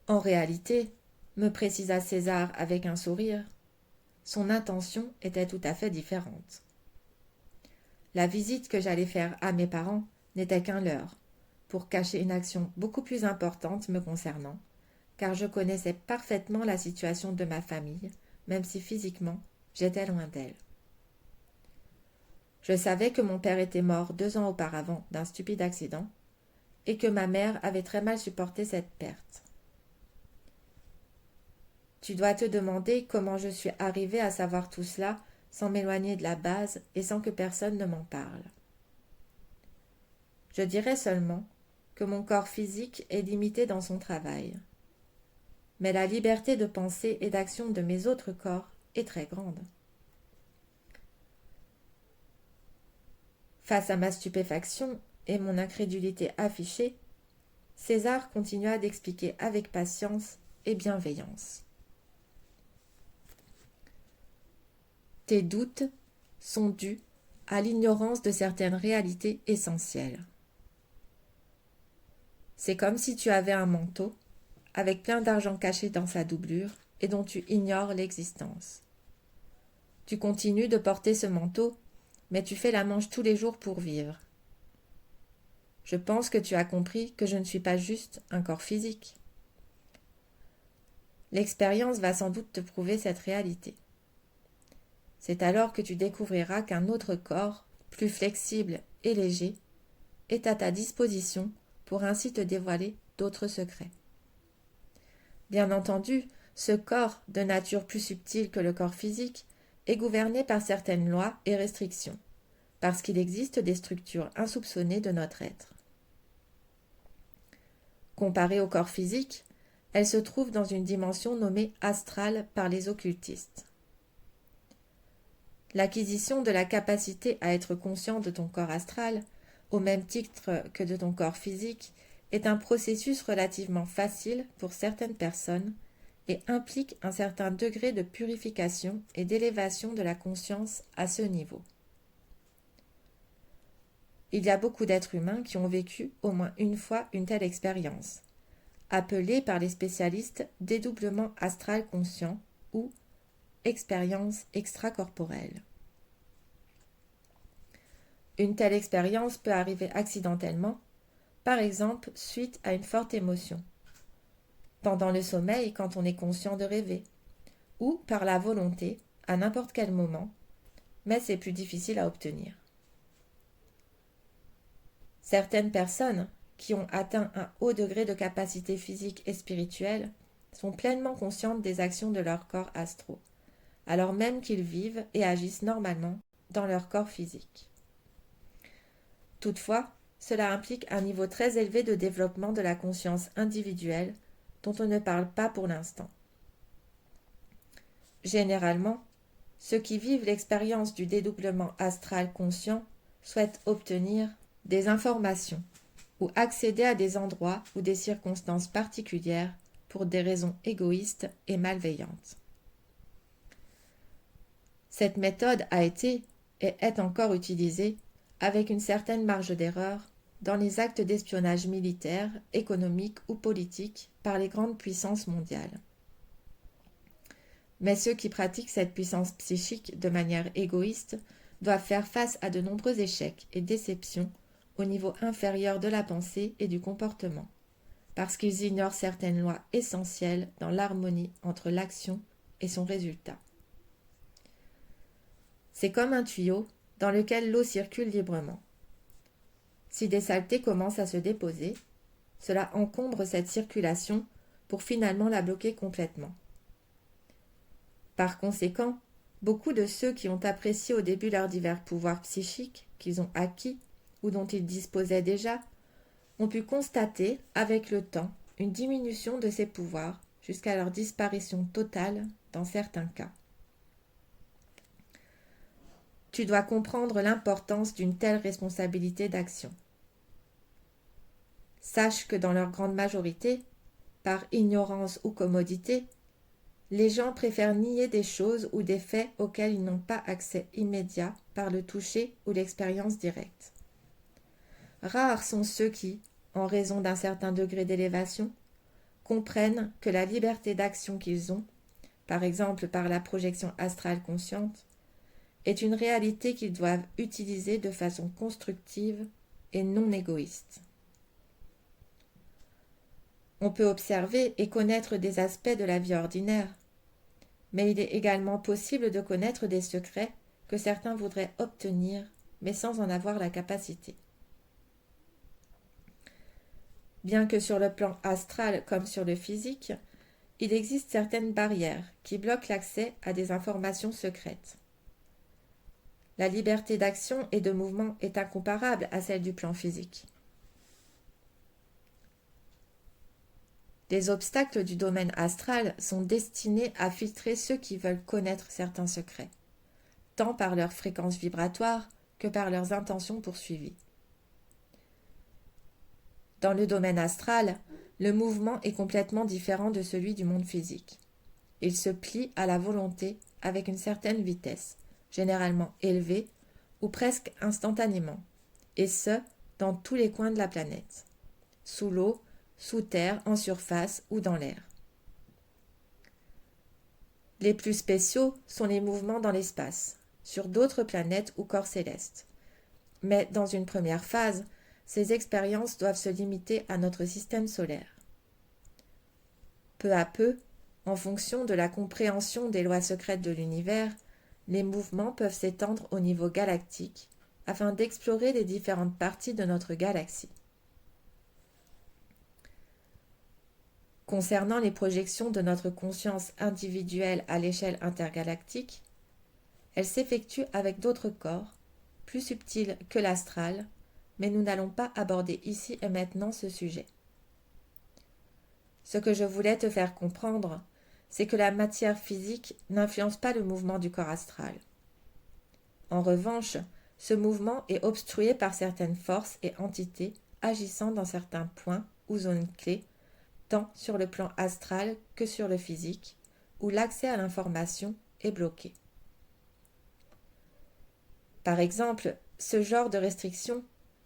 En réalité, me précisa César avec un sourire, son intention était tout à fait différente. La visite que j'allais faire à mes parents n'était qu'un leurre, pour cacher une action beaucoup plus importante me concernant, car je connaissais parfaitement la situation de ma famille, même si physiquement j'étais loin d'elle. Je savais que mon père était mort 2 ans auparavant d'un stupide accident, et que ma mère avait très mal supporté cette perte. Tu dois te demander comment je suis arrivée à savoir tout cela sans m'éloigner de la base et sans que personne ne m'en parle. Je dirais seulement que mon corps physique est limité dans son travail. Mais la liberté de pensée et d'action de mes autres corps est très grande. Face à ma stupéfaction et mon incrédulité affichée, César continua d'expliquer avec patience et bienveillance. Tes doutes sont dus à l'ignorance de certaines réalités essentielles. C'est comme si tu avais un manteau avec plein d'argent caché dans sa doublure et dont tu ignores l'existence. Tu continues de porter ce manteau, mais tu fais la manche tous les jours pour vivre. Je pense que tu as compris que je ne suis pas juste un corps physique. L'expérience va sans doute te prouver cette réalité. C'est alors que tu découvriras qu'un autre corps, plus flexible et léger, est à ta disposition pour ainsi te dévoiler d'autres secrets. Bien entendu, ce corps, de nature plus subtile que le corps physique, est gouverné par certaines lois et restrictions, parce qu'il existe des structures insoupçonnées de notre être. Comparée au corps physique, elle se trouve dans une dimension nommée astrale par les occultistes. L'acquisition de la capacité à être conscient de ton corps astral, au même titre que de ton corps physique, est un processus relativement facile pour certaines personnes et implique un certain degré de purification et d'élévation de la conscience à ce niveau. Il y a beaucoup d'êtres humains qui ont vécu au moins une fois une telle expérience, appelée par les spécialistes dédoublement astral conscient ou expérience extracorporelle. Une telle expérience peut arriver accidentellement, par exemple suite à une forte émotion, pendant le sommeil quand on est conscient de rêver, ou par la volonté à n'importe quel moment, mais c'est plus difficile à obtenir. Certaines personnes qui ont atteint un haut degré de capacité physique et spirituelle sont pleinement conscientes des actions de leur corps astro, alors même qu'ils vivent et agissent normalement dans leur corps physique. Toutefois, cela implique un niveau très élevé de développement de la conscience individuelle dont on ne parle pas pour l'instant. Généralement, ceux qui vivent l'expérience du dédoublement astral conscient souhaitent obtenir des informations ou accéder à des endroits ou des circonstances particulières pour des raisons égoïstes et malveillantes. Cette méthode a été et est encore utilisée avec une certaine marge d'erreur dans les actes d'espionnage militaire, économique ou politique par les grandes puissances mondiales. Mais ceux qui pratiquent cette puissance psychique de manière égoïste doivent faire face à de nombreux échecs et déceptions au niveau inférieur de la pensée et du comportement, parce qu'ils ignorent certaines lois essentielles dans l'harmonie entre l'action et son résultat. C'est comme un tuyau dans lequel l'eau circule librement. Si des saletés commencent à se déposer, cela encombre cette circulation pour finalement la bloquer complètement. Par conséquent, beaucoup de ceux qui ont apprécié au début leurs divers pouvoirs psychiques qu'ils ont acquis ou dont ils disposaient déjà, ont pu constater avec le temps une diminution de ces pouvoirs jusqu'à leur disparition totale dans certains cas. Tu dois comprendre l'importance d'une telle responsabilité d'action. Sache que dans leur grande majorité, par ignorance ou commodité, les gens préfèrent nier des choses ou des faits auxquels ils n'ont pas accès immédiat par le toucher ou l'expérience directe. Rares sont ceux qui, en raison d'un certain degré d'élévation, comprennent que la liberté d'action qu'ils ont, par exemple par la projection astrale consciente, est une réalité qu'ils doivent utiliser de façon constructive et non égoïste. On peut observer et connaître des aspects de la vie ordinaire, mais il est également possible de connaître des secrets que certains voudraient obtenir, mais sans en avoir la capacité. Bien que sur le plan astral comme sur le physique, il existe certaines barrières qui bloquent l'accès à des informations secrètes. La liberté d'action et de mouvement est incomparable à celle du plan physique. Les obstacles du domaine astral sont destinés à filtrer ceux qui veulent connaître certains secrets, tant par leur fréquence vibratoire que par leurs intentions poursuivies. Dans le domaine astral, le mouvement est complètement différent de celui du monde physique. Il se plie à la volonté avec une certaine vitesse, généralement élevée ou presque instantanément, et ce, dans tous les coins de la planète, sous l'eau, sous terre, en surface ou dans l'air. Les plus spéciaux sont les mouvements dans l'espace, sur d'autres planètes ou corps célestes. Mais dans une première phase, ces expériences doivent se limiter à notre système solaire. Peu à peu, en fonction de la compréhension des lois secrètes de l'univers, les mouvements peuvent s'étendre au niveau galactique afin d'explorer les différentes parties de notre galaxie. Concernant les projections de notre conscience individuelle à l'échelle intergalactique, elles s'effectuent avec d'autres corps, plus subtils que l'astral, mais nous n'allons pas aborder ici et maintenant ce sujet. Ce que je voulais te faire comprendre, c'est que la matière physique n'influence pas le mouvement du corps astral. En revanche, ce mouvement est obstrué par certaines forces et entités agissant dans certains points ou zones clés, tant sur le plan astral que sur le physique, où l'accès à l'information est bloqué. Par exemple, ce genre de restriction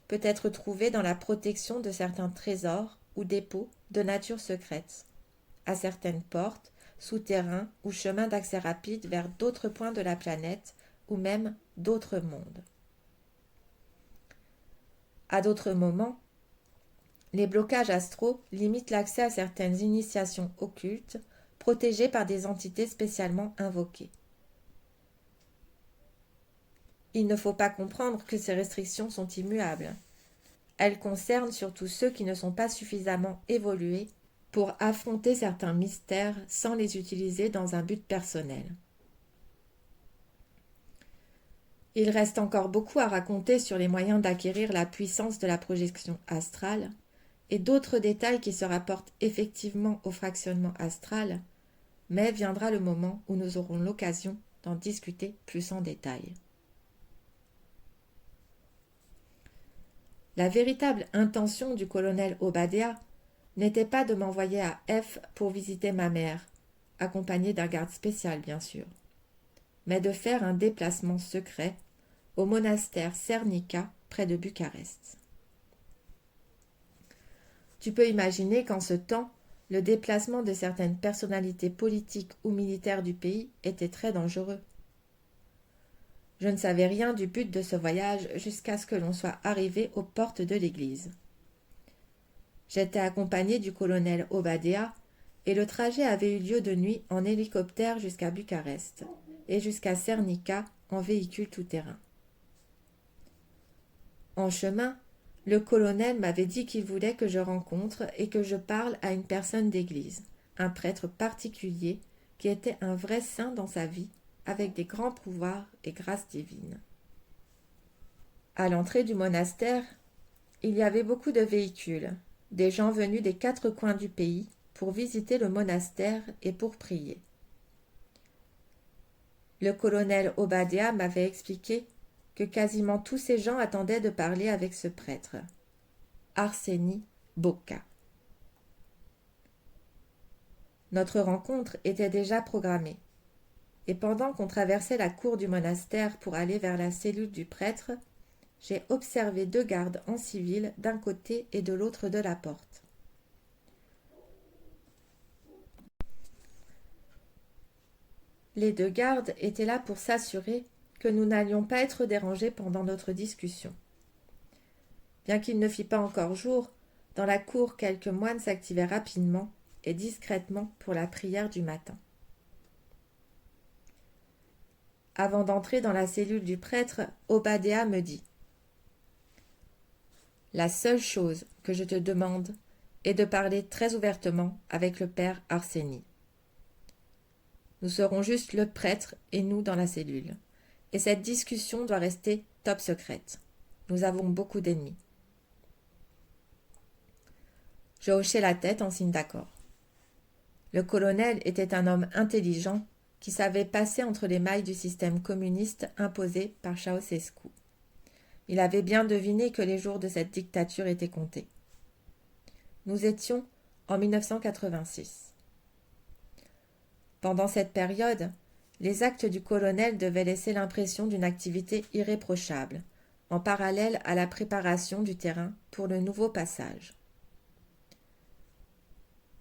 peut être trouvé dans la protection de certains trésors ou dépôts de nature secrète, à certaines portes, souterrains ou chemins d'accès rapide vers d'autres points de la planète ou même d'autres mondes. À d'autres moments, les blocages astraux limitent l'accès à certaines initiations occultes protégées par des entités spécialement invoquées. Il ne faut pas comprendre que ces restrictions sont immuables. Elles concernent surtout ceux qui ne sont pas suffisamment évolués pour affronter certains mystères sans les utiliser dans un but personnel. Il reste encore beaucoup à raconter sur les moyens d'acquérir la puissance de la projection astrale et d'autres détails qui se rapportent effectivement au fractionnement astral, mais viendra le moment où nous aurons l'occasion d'en discuter plus en détail. La véritable intention du colonel Obadiah n'était pas de m'envoyer à F pour visiter ma mère, accompagné d'un garde spécial bien sûr, mais de faire un déplacement secret au monastère Cernica près de Bucarest. Tu peux imaginer qu'en ce temps, le déplacement de certaines personnalités politiques ou militaires du pays était très dangereux. Je ne savais rien du but de ce voyage jusqu'à ce que l'on soit arrivé aux portes de l'église. J'étais accompagné du colonel Obadiah et le trajet avait eu lieu de nuit en hélicoptère jusqu'à Bucarest et jusqu'à Cernica en véhicule tout-terrain. En chemin, le colonel m'avait dit qu'il voulait que je rencontre et que je parle à une personne d'église, un prêtre particulier qui était un vrai saint dans sa vie, avec des grands pouvoirs et grâces divines. À l'entrée du monastère, il y avait beaucoup de véhicules, des gens venus des 4 coins du pays pour visiter le monastère et pour prier. Le colonel Obadiah m'avait expliqué que quasiment tous ces gens attendaient de parler avec ce prêtre, Arseni Boka. Notre rencontre était déjà programmée, et pendant qu'on traversait la cour du monastère pour aller vers la cellule du prêtre, j'ai observé 2 gardes en civil d'un côté et de l'autre de la porte. Les deux gardes étaient là pour s'assurer que nous n'allions pas être dérangés pendant notre discussion. Bien qu'il ne fît pas encore jour, dans la cour quelques moines s'activaient rapidement et discrètement pour la prière du matin. Avant d'entrer dans la cellule du prêtre, Obadéa me dit « La seule chose que je te demande est de parler très ouvertement avec le père Arsénie. Nous serons juste le prêtre et nous dans la cellule. Et cette discussion doit rester top secrète. Nous avons beaucoup d'ennemis. » Je hochai la tête en signe d'accord. Le colonel était un homme intelligent qui savait passer entre les mailles du système communiste imposé par Ceausescu. Il avait bien deviné que les jours de cette dictature étaient comptés. Nous étions en 1986. Pendant cette période, les actes du colonel devaient laisser l'impression d'une activité irréprochable, en parallèle à la préparation du terrain pour le nouveau passage.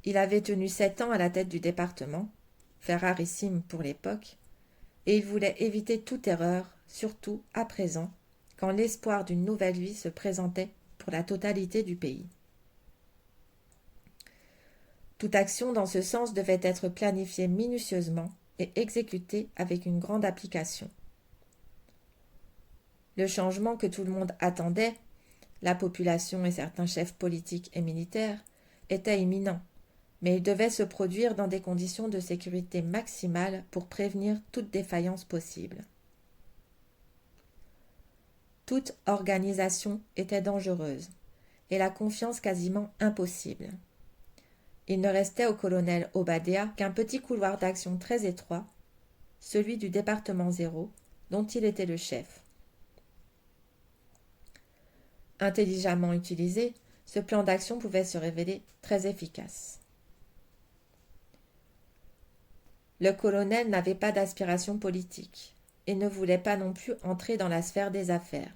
Il avait tenu 7 ans à la tête du département, fait rarissime pour l'époque, et il voulait éviter toute erreur, surtout à présent, quand l'espoir d'une nouvelle vie se présentait pour la totalité du pays. Toute action dans ce sens devait être planifiée minutieusement et exécutée avec une grande application. Le changement que tout le monde attendait, la population et certains chefs politiques et militaires, était imminent, mais il devait se produire dans des conditions de sécurité maximale pour prévenir toute défaillance possible. Toute organisation était dangereuse et la confiance quasiment impossible. Il ne restait au colonel Obadéa qu'un petit couloir d'action très étroit, celui du département 0, dont il était le chef. Intelligemment utilisé, ce plan d'action pouvait se révéler très efficace. Le colonel n'avait pas d'aspiration politique et ne voulait pas non plus entrer dans la sphère des affaires.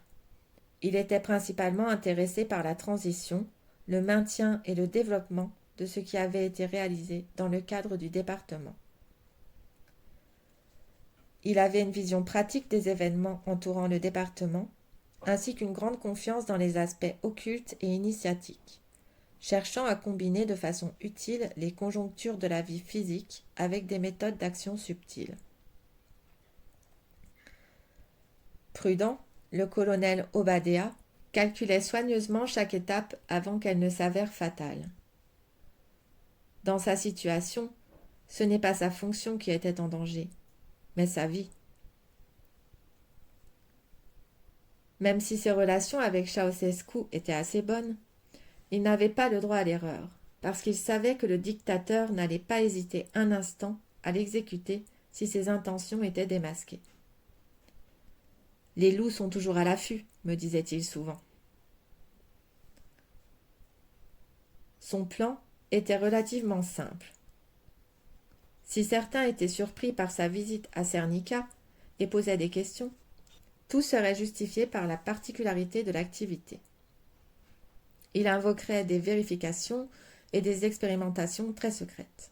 Il était principalement intéressé par la transition, le maintien et le développement de ce qui avait été réalisé dans le cadre du département. Il avait une vision pratique des événements entourant le département, ainsi qu'une grande confiance dans les aspects occultes et initiatiques, cherchant à combiner de façon utile les conjonctures de la vie physique avec des méthodes d'action subtiles. Prudent, le colonel Obadéa calculait soigneusement chaque étape avant qu'elle ne s'avère fatale. Dans sa situation, ce n'est pas sa fonction qui était en danger, mais sa vie. Même si ses relations avec Ceausescu étaient assez bonnes, il n'avait pas le droit à l'erreur, parce qu'il savait que le dictateur n'allait pas hésiter un instant à l'exécuter si ses intentions étaient démasquées. « Les loups sont toujours à l'affût », me disait-il souvent. Son plan était relativement simple. Si certains étaient surpris par sa visite à Cernica et posaient des questions, tout serait justifié par la particularité de l'activité. Il invoquerait des vérifications et des expérimentations très secrètes.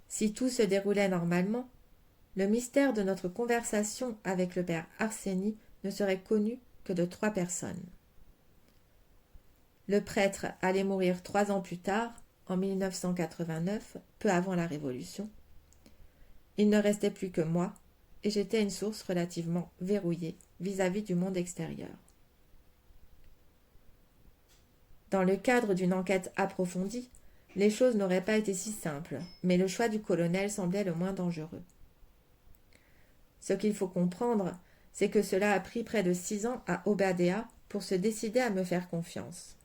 Si tout se déroulait normalement, le mystère de notre conversation avec le père Arsénie ne serait connu que de 3 personnes. Le prêtre allait mourir 3 ans plus tard, en 1989, peu avant la Révolution. Il ne restait plus que moi, et j'étais une source relativement verrouillée vis-à-vis du monde extérieur. Dans le cadre d'une enquête approfondie, les choses n'auraient pas été si simples, mais le choix du colonel semblait le moins dangereux. Ce qu'il faut comprendre, c'est que cela a pris près de 6 ans à Obadéa pour se décider à me faire confiance.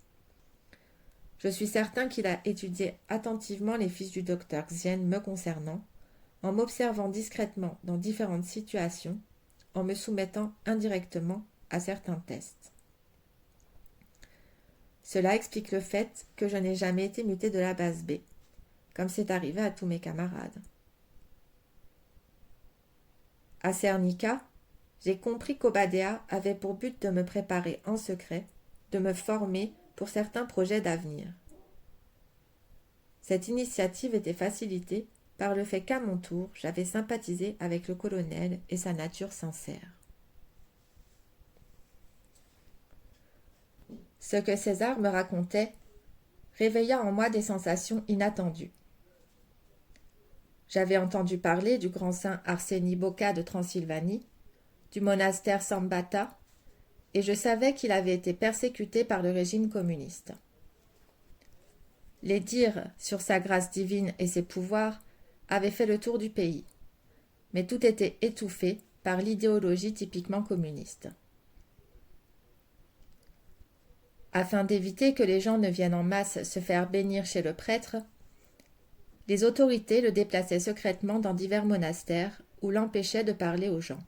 Je suis certain qu'il a étudié attentivement les fiches du docteur Zien me concernant, en m'observant discrètement dans différentes situations, en me soumettant indirectement à certains tests. Cela explique le fait que je n'ai jamais été muté de la base B, comme c'est arrivé à tous mes camarades. À Cernica, j'ai compris qu'Obadéa avait pour but de me préparer en secret, de me former pour certains projets d'avenir. Cette initiative était facilitée par le fait qu'à mon tour, j'avais sympathisé avec le colonel et sa nature sincère. Ce que César me racontait réveilla en moi des sensations inattendues. J'avais entendu parler du grand saint Arseni Boca de Transylvanie, du monastère Sambata, et je savais qu'il avait été persécuté par le régime communiste. Les dires sur sa grâce divine et ses pouvoirs avaient fait le tour du pays, mais tout était étouffé par l'idéologie typiquement communiste. Afin d'éviter que les gens ne viennent en masse se faire bénir chez le prêtre, les autorités le déplaçaient secrètement dans divers monastères ou l'empêchaient de parler aux gens.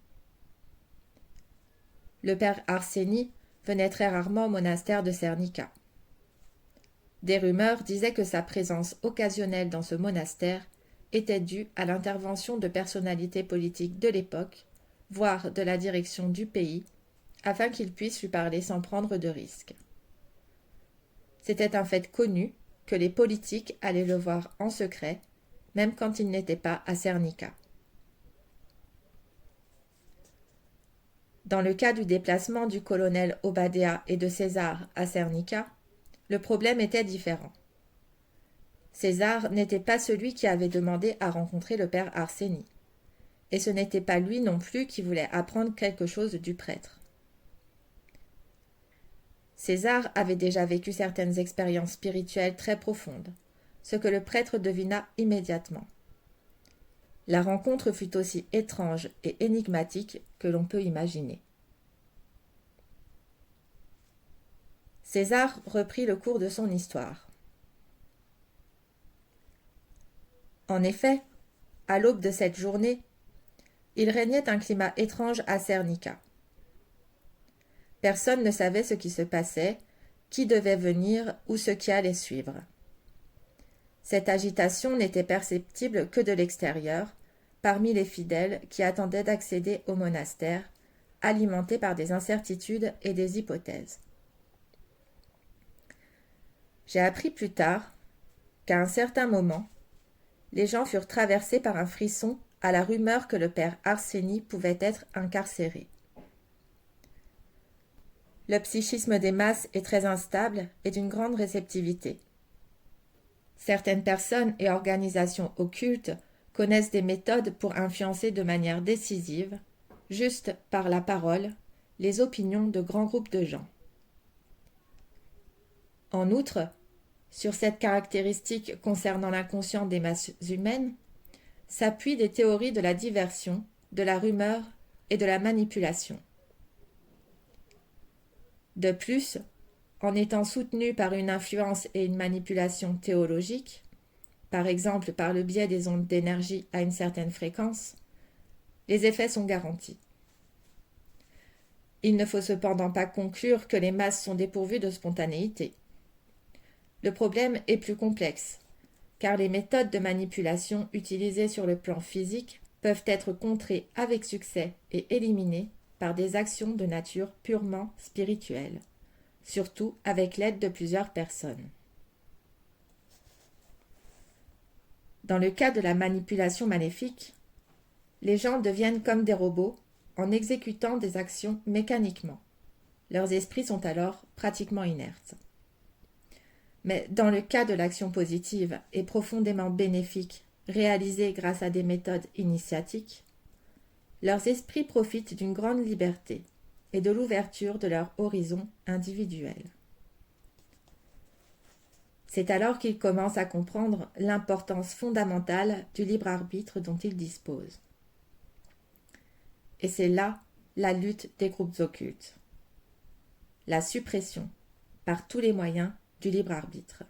Le père Arseni venait très rarement au monastère de Cernica. Des rumeurs disaient que sa présence occasionnelle dans ce monastère était due à l'intervention de personnalités politiques de l'époque, voire de la direction du pays, afin qu'il puisse lui parler sans prendre de risques. C'était un fait connu que les politiques allaient le voir en secret, même quand il n'était pas à Cernica. Dans le cas du déplacement du colonel Obadea et de César à Cernica, le problème était différent. César n'était pas celui qui avait demandé à rencontrer le père Arseni, et ce n'était pas lui non plus qui voulait apprendre quelque chose du prêtre. César avait déjà vécu certaines expériences spirituelles très profondes, ce que le prêtre devina immédiatement. La rencontre fut aussi étrange et énigmatique que l'on peut imaginer. César reprit le cours de son histoire. En effet, à l'aube de cette journée, il régnait un climat étrange à Cernica. Personne ne savait ce qui se passait, qui devait venir ou ce qui allait suivre. Cette agitation n'était perceptible que de l'extérieur, parmi les fidèles qui attendaient d'accéder au monastère, alimentés par des incertitudes et des hypothèses. J'ai appris plus tard qu'à un certain moment, les gens furent traversés par un frisson à la rumeur que le père Arseni pouvait être incarcéré. Le psychisme des masses est très instable et d'une grande réceptivité. Certaines personnes et organisations occultes connaissent des méthodes pour influencer de manière décisive, juste par la parole, les opinions de grands groupes de gens. En outre, sur cette caractéristique concernant l'inconscient des masses humaines, s'appuient des théories de la diversion, de la rumeur et de la manipulation. De plus, en étant soutenu par une influence et une manipulation théologique, par exemple par le biais des ondes d'énergie à une certaine fréquence, les effets sont garantis. Il ne faut cependant pas conclure que les masses sont dépourvues de spontanéité. Le problème est plus complexe, car les méthodes de manipulation utilisées sur le plan physique peuvent être contrées avec succès et éliminées par des actions de nature purement spirituelle, surtout avec l'aide de plusieurs personnes. Dans le cas de la manipulation maléfique, les gens deviennent comme des robots en exécutant des actions mécaniquement. Leurs esprits sont alors pratiquement inertes. Mais dans le cas de l'action positive et profondément bénéfique réalisée grâce à des méthodes initiatiques, leurs esprits profitent d'une grande liberté et de l'ouverture de leur horizon individuel. C'est alors qu'ils commencent à comprendre l'importance fondamentale du libre arbitre dont ils disposent. Et c'est là la lutte des groupes occultes. La suppression, par tous les moyens, du libre arbitre,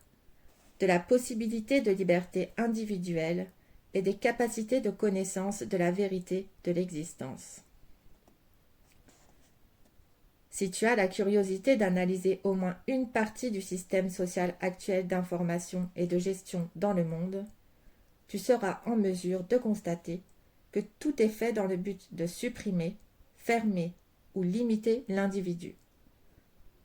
de la possibilité de liberté individuelle et des capacités de connaissance de la vérité de l'existence. Si tu as la curiosité d'analyser au moins une partie du système social actuel d'information et de gestion dans le monde, tu seras en mesure de constater que tout est fait dans le but de supprimer, fermer ou limiter l'individu,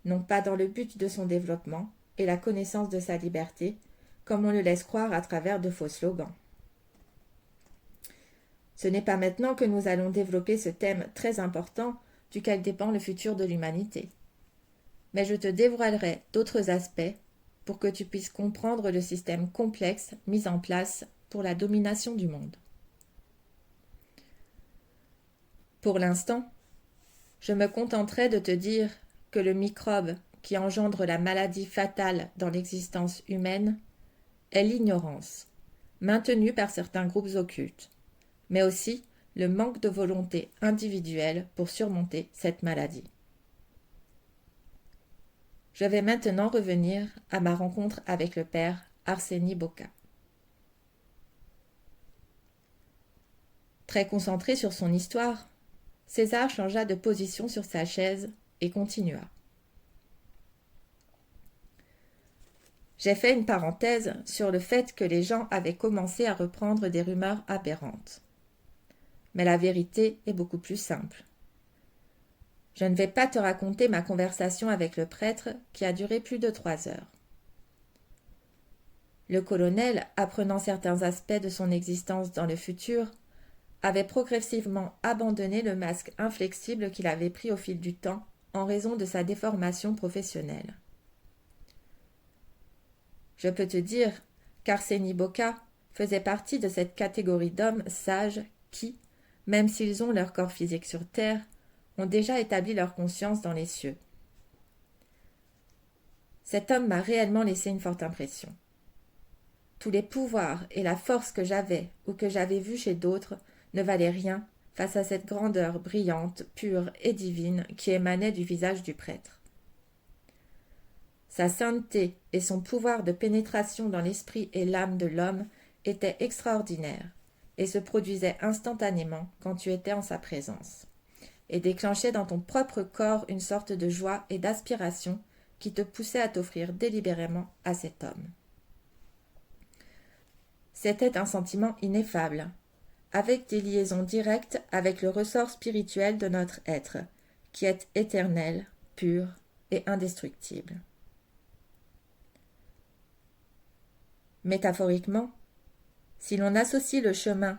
non pas dans le but de son développement et la connaissance de sa liberté, comme on le laisse croire à travers de faux slogans. Ce n'est pas maintenant que nous allons développer ce thème très important duquel dépend le futur de l'humanité. Mais je te dévoilerai d'autres aspects pour que tu puisses comprendre le système complexe mis en place pour la domination du monde. Pour l'instant, je me contenterai de te dire que le microbe qui engendre la maladie fatale dans l'existence humaine est l'ignorance, maintenue par certains groupes occultes, mais aussi le manque de volonté individuelle pour surmonter cette maladie. Je vais maintenant revenir à ma rencontre avec le père Arseni Boka. Très concentré sur son histoire, César changea de position sur sa chaise et continua. J'ai fait une parenthèse sur le fait que les gens avaient commencé à reprendre des rumeurs aberrantes. Mais la vérité est beaucoup plus simple. Je ne vais pas te raconter ma conversation avec le prêtre qui a duré plus de 3 heures. Le colonel, apprenant certains aspects de son existence dans le futur, avait progressivement abandonné le masque inflexible qu'il avait pris au fil du temps en raison de sa déformation professionnelle. Je peux te dire qu'Arseni Boka faisait partie de cette catégorie d'hommes sages qui, même s'ils ont leur corps physique sur terre, ont déjà établi leur conscience dans les cieux. Cet homme m'a réellement laissé une forte impression. Tous les pouvoirs et la force que j'avais ou que j'avais vus chez d'autres ne valaient rien face à cette grandeur brillante, pure et divine qui émanait du visage du prêtre. Sa sainteté et son pouvoir de pénétration dans l'esprit et l'âme de l'homme étaient extraordinaires et se produisaient instantanément quand tu étais en sa présence, et déclenchaient dans ton propre corps une sorte de joie et d'aspiration qui te poussait à t'offrir délibérément à cet homme. C'était un sentiment ineffable, avec des liaisons directes avec le ressort spirituel de notre être, qui est éternel, pur et indestructible. Métaphoriquement, si l'on associe le chemin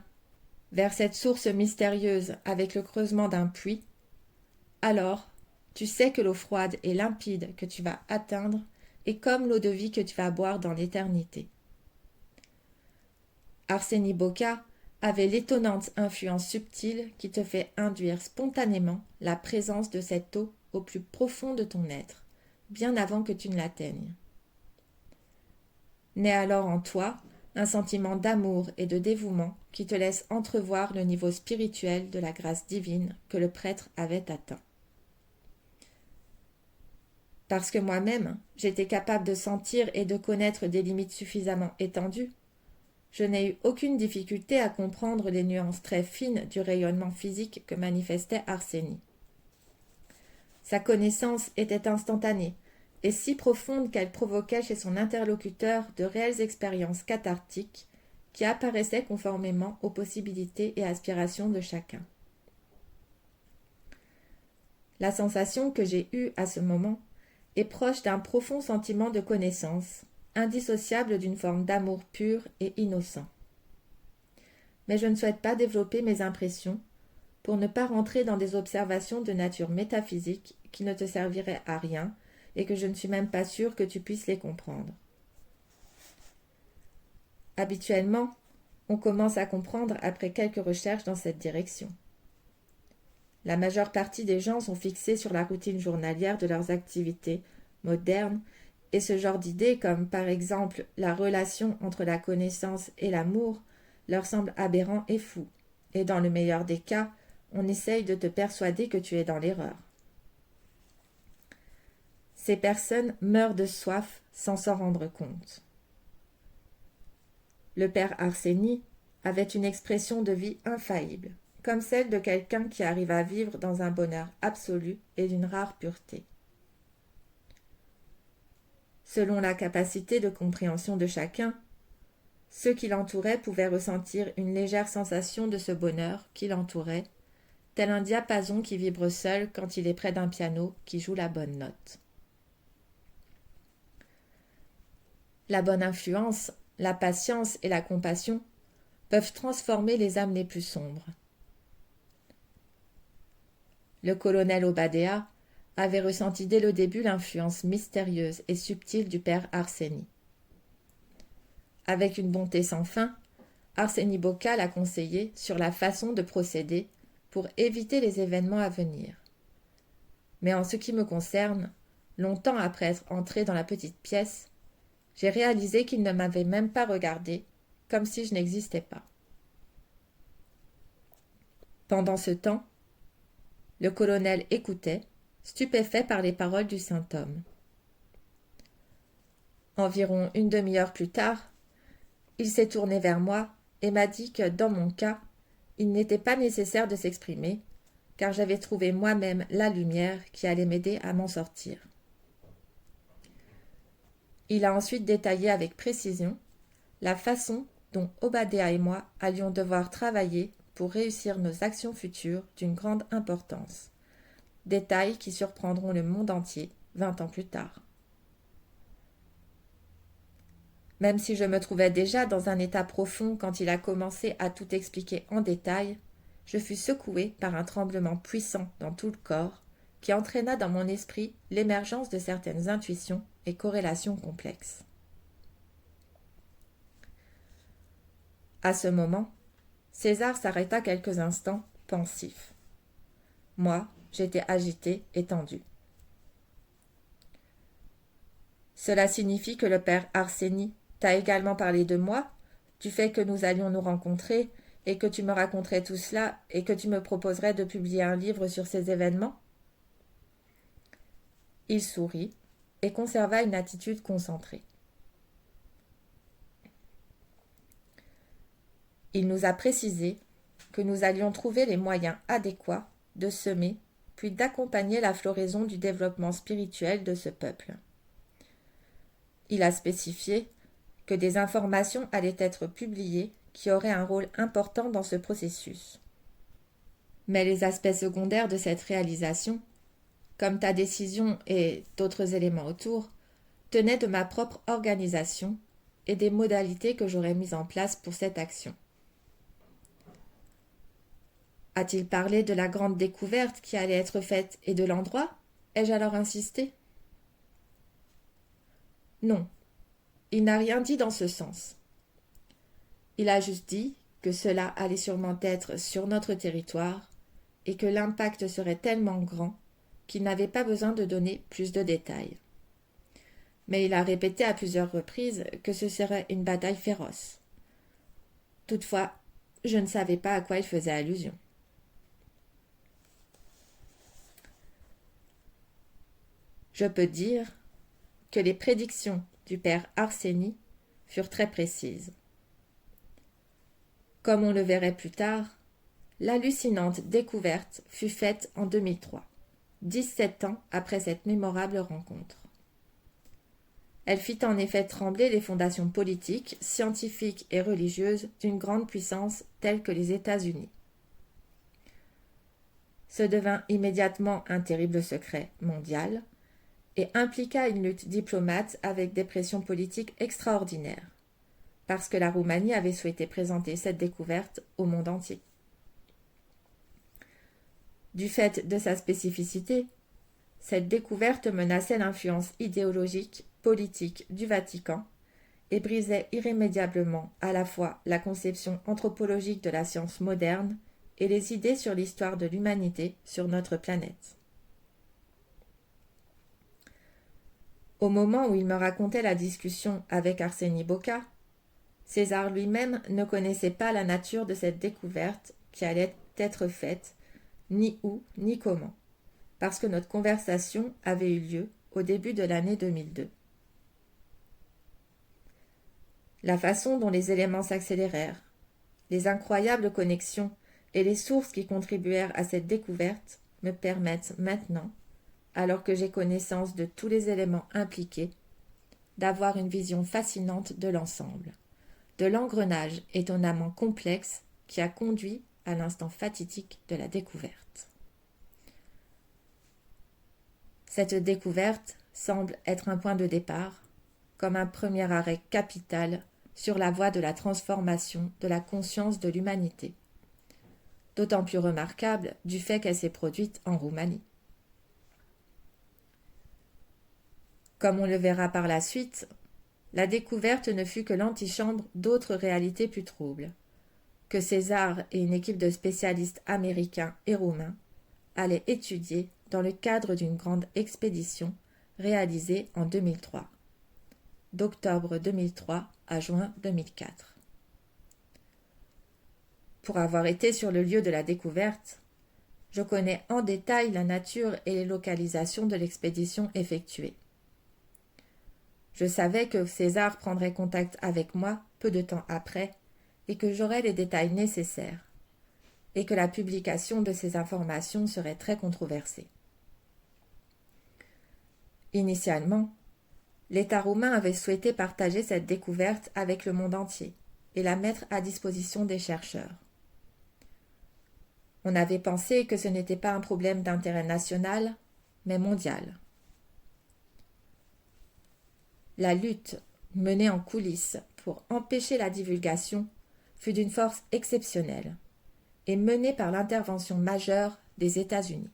vers cette source mystérieuse avec le creusement d'un puits, alors tu sais que l'eau froide et limpide que tu vas atteindre est comme l'eau de vie que tu vas boire dans l'éternité. Arseni Boka avait l'étonnante influence subtile qui te fait induire spontanément la présence de cette eau au plus profond de ton être, bien avant que tu ne l'atteignes. Naît alors en toi un sentiment d'amour et de dévouement qui te laisse entrevoir le niveau spirituel de la grâce divine que le prêtre avait atteint. Parce que moi-même, j'étais capable de sentir et de connaître des limites suffisamment étendues, je n'ai eu aucune difficulté à comprendre les nuances très fines du rayonnement physique que manifestait Arseni. Sa connaissance était instantanée, et si profonde qu'elle provoquait chez son interlocuteur de réelles expériences cathartiques qui apparaissaient conformément aux possibilités et aspirations de chacun. La sensation que j'ai eue à ce moment est proche d'un profond sentiment de connaissance, indissociable d'une forme d'amour pur et innocent. Mais je ne souhaite pas développer mes impressions pour ne pas rentrer dans des observations de nature métaphysique qui ne te serviraient à rien et que je ne suis même pas sûre que tu puisses les comprendre. Habituellement, on commence à comprendre après quelques recherches dans cette direction. La majeure partie des gens sont fixés sur la routine journalière de leurs activités modernes et ce genre d'idées comme par exemple la relation entre la connaissance et l'amour leur semble aberrant et fou, et dans le meilleur des cas, on essaye de te persuader que tu es dans l'erreur. Ces personnes meurent de soif sans s'en rendre compte. Le père Arseni avait une expression de vie infaillible, comme celle de quelqu'un qui arrive à vivre dans un bonheur absolu et d'une rare pureté. Selon la capacité de compréhension de chacun, ceux qui l'entouraient pouvaient ressentir une légère sensation de ce bonheur qui l'entourait, tel un diapason qui vibre seul quand il est près d'un piano qui joue la bonne note. La bonne influence, la patience et la compassion peuvent transformer les âmes les plus sombres. Le colonel Obadéa avait ressenti dès le début l'influence mystérieuse et subtile du père Arseni. Avec une bonté sans fin, Arseni Boca l'a conseillé sur la façon de procéder pour éviter les événements à venir. Mais en ce qui me concerne, longtemps après être entré dans la petite pièce, j'ai réalisé qu'il ne m'avait même pas regardé, comme si je n'existais pas. Pendant ce temps, le colonel écoutait, stupéfait par les paroles du saint homme. Environ une demi-heure plus tard, il s'est tourné vers moi et m'a dit que, dans mon cas, il n'était pas nécessaire de s'exprimer, car j'avais trouvé moi-même la lumière qui allait m'aider à m'en sortir. Il a ensuite détaillé avec précision la façon dont Obadéa et moi allions devoir travailler pour réussir nos actions futures d'une grande importance, détails qui surprendront le monde entier 20 ans plus tard. Même si je me trouvais déjà dans un état profond quand il a commencé à tout expliquer en détail, je fus secoué par un tremblement puissant dans tout le corps qui entraîna dans mon esprit l'émergence de certaines intuitions et corrélations complexes. À ce moment, César s'arrêta quelques instants, pensif. Moi, j'étais agité et tendu. Cela signifie que le père Arseni t'a également parlé de moi, du fait que nous allions nous rencontrer et que tu me raconterais tout cela et que tu me proposerais de publier un livre sur ces événements ? Il sourit et conserva une attitude concentrée. Il nous a précisé que nous allions trouver les moyens adéquats de semer puis d'accompagner la floraison du développement spirituel de ce peuple. Il a spécifié que des informations allaient être publiées qui auraient un rôle important dans ce processus. Mais les aspects secondaires de cette réalisation, comme ta décision et d'autres éléments autour, tenaient de ma propre organisation et des modalités que j'aurais mises en place pour cette action. A-t-il parlé de la grande découverte qui allait être faite et de l'endroit ? Ai-je alors insisté ? Non, il n'a rien dit dans ce sens. Il a juste dit que cela allait sûrement être sur notre territoire et que l'impact serait tellement grand qu'il n'avait pas besoin de donner plus de détails. Mais il a répété à plusieurs reprises que ce serait une bataille féroce. Toutefois, je ne savais pas à quoi il faisait allusion. Je peux dire que les prédictions du père Arseni furent très précises. Comme on le verrait plus tard, l'hallucinante découverte fut faite en 2003, 17 ans après cette mémorable rencontre. Elle fit en effet trembler les fondations politiques, scientifiques et religieuses d'une grande puissance telle que les États-Unis. Ce devint immédiatement un terrible secret mondial et impliqua une lutte diplomate avec des pressions politiques extraordinaires, parce que la Roumanie avait souhaité présenter cette découverte au monde entier. Du fait de sa spécificité, cette découverte menaçait l'influence idéologique, politique du Vatican et brisait irrémédiablement à la fois la conception anthropologique de la science moderne et les idées sur l'histoire de l'humanité sur notre planète. Au moment où il me racontait la discussion avec Arseni Boca, César lui-même ne connaissait pas la nature de cette découverte qui allait être faite, ni où, ni comment, parce que notre conversation avait eu lieu au début de l'année 2002. La façon dont les éléments s'accélérèrent, les incroyables connexions et les sources qui contribuèrent à cette découverte me permettent maintenant, alors que j'ai connaissance de tous les éléments impliqués, d'avoir une vision fascinante de l'ensemble, de l'engrenage étonnamment complexe qui a conduit à l'instant fatidique de la découverte. Cette découverte semble être un point de départ, comme un premier arrêt capital sur la voie de la transformation de la conscience de l'humanité, d'autant plus remarquable du fait qu'elle s'est produite en Roumanie. Comme on le verra par la suite, la découverte ne fut que l'antichambre d'autres réalités plus troubles, que César et une équipe de spécialistes américains et roumains allaient étudier dans le cadre d'une grande expédition réalisée en 2003, d'octobre 2003 à juin 2004. Pour avoir été sur le lieu de la découverte, je connais en détail la nature et les localisations de l'expédition effectuée. Je savais que César prendrait contact avec moi peu de temps après et que j'aurais les détails nécessaires, et que la publication de ces informations serait très controversée. Initialement, l'État roumain avait souhaité partager cette découverte avec le monde entier et la mettre à disposition des chercheurs. On avait pensé que ce n'était pas un problème d'intérêt national, mais mondial. La lutte menée en coulisses pour empêcher la divulgation fut d'une force exceptionnelle et menée par l'intervention majeure des États-Unis.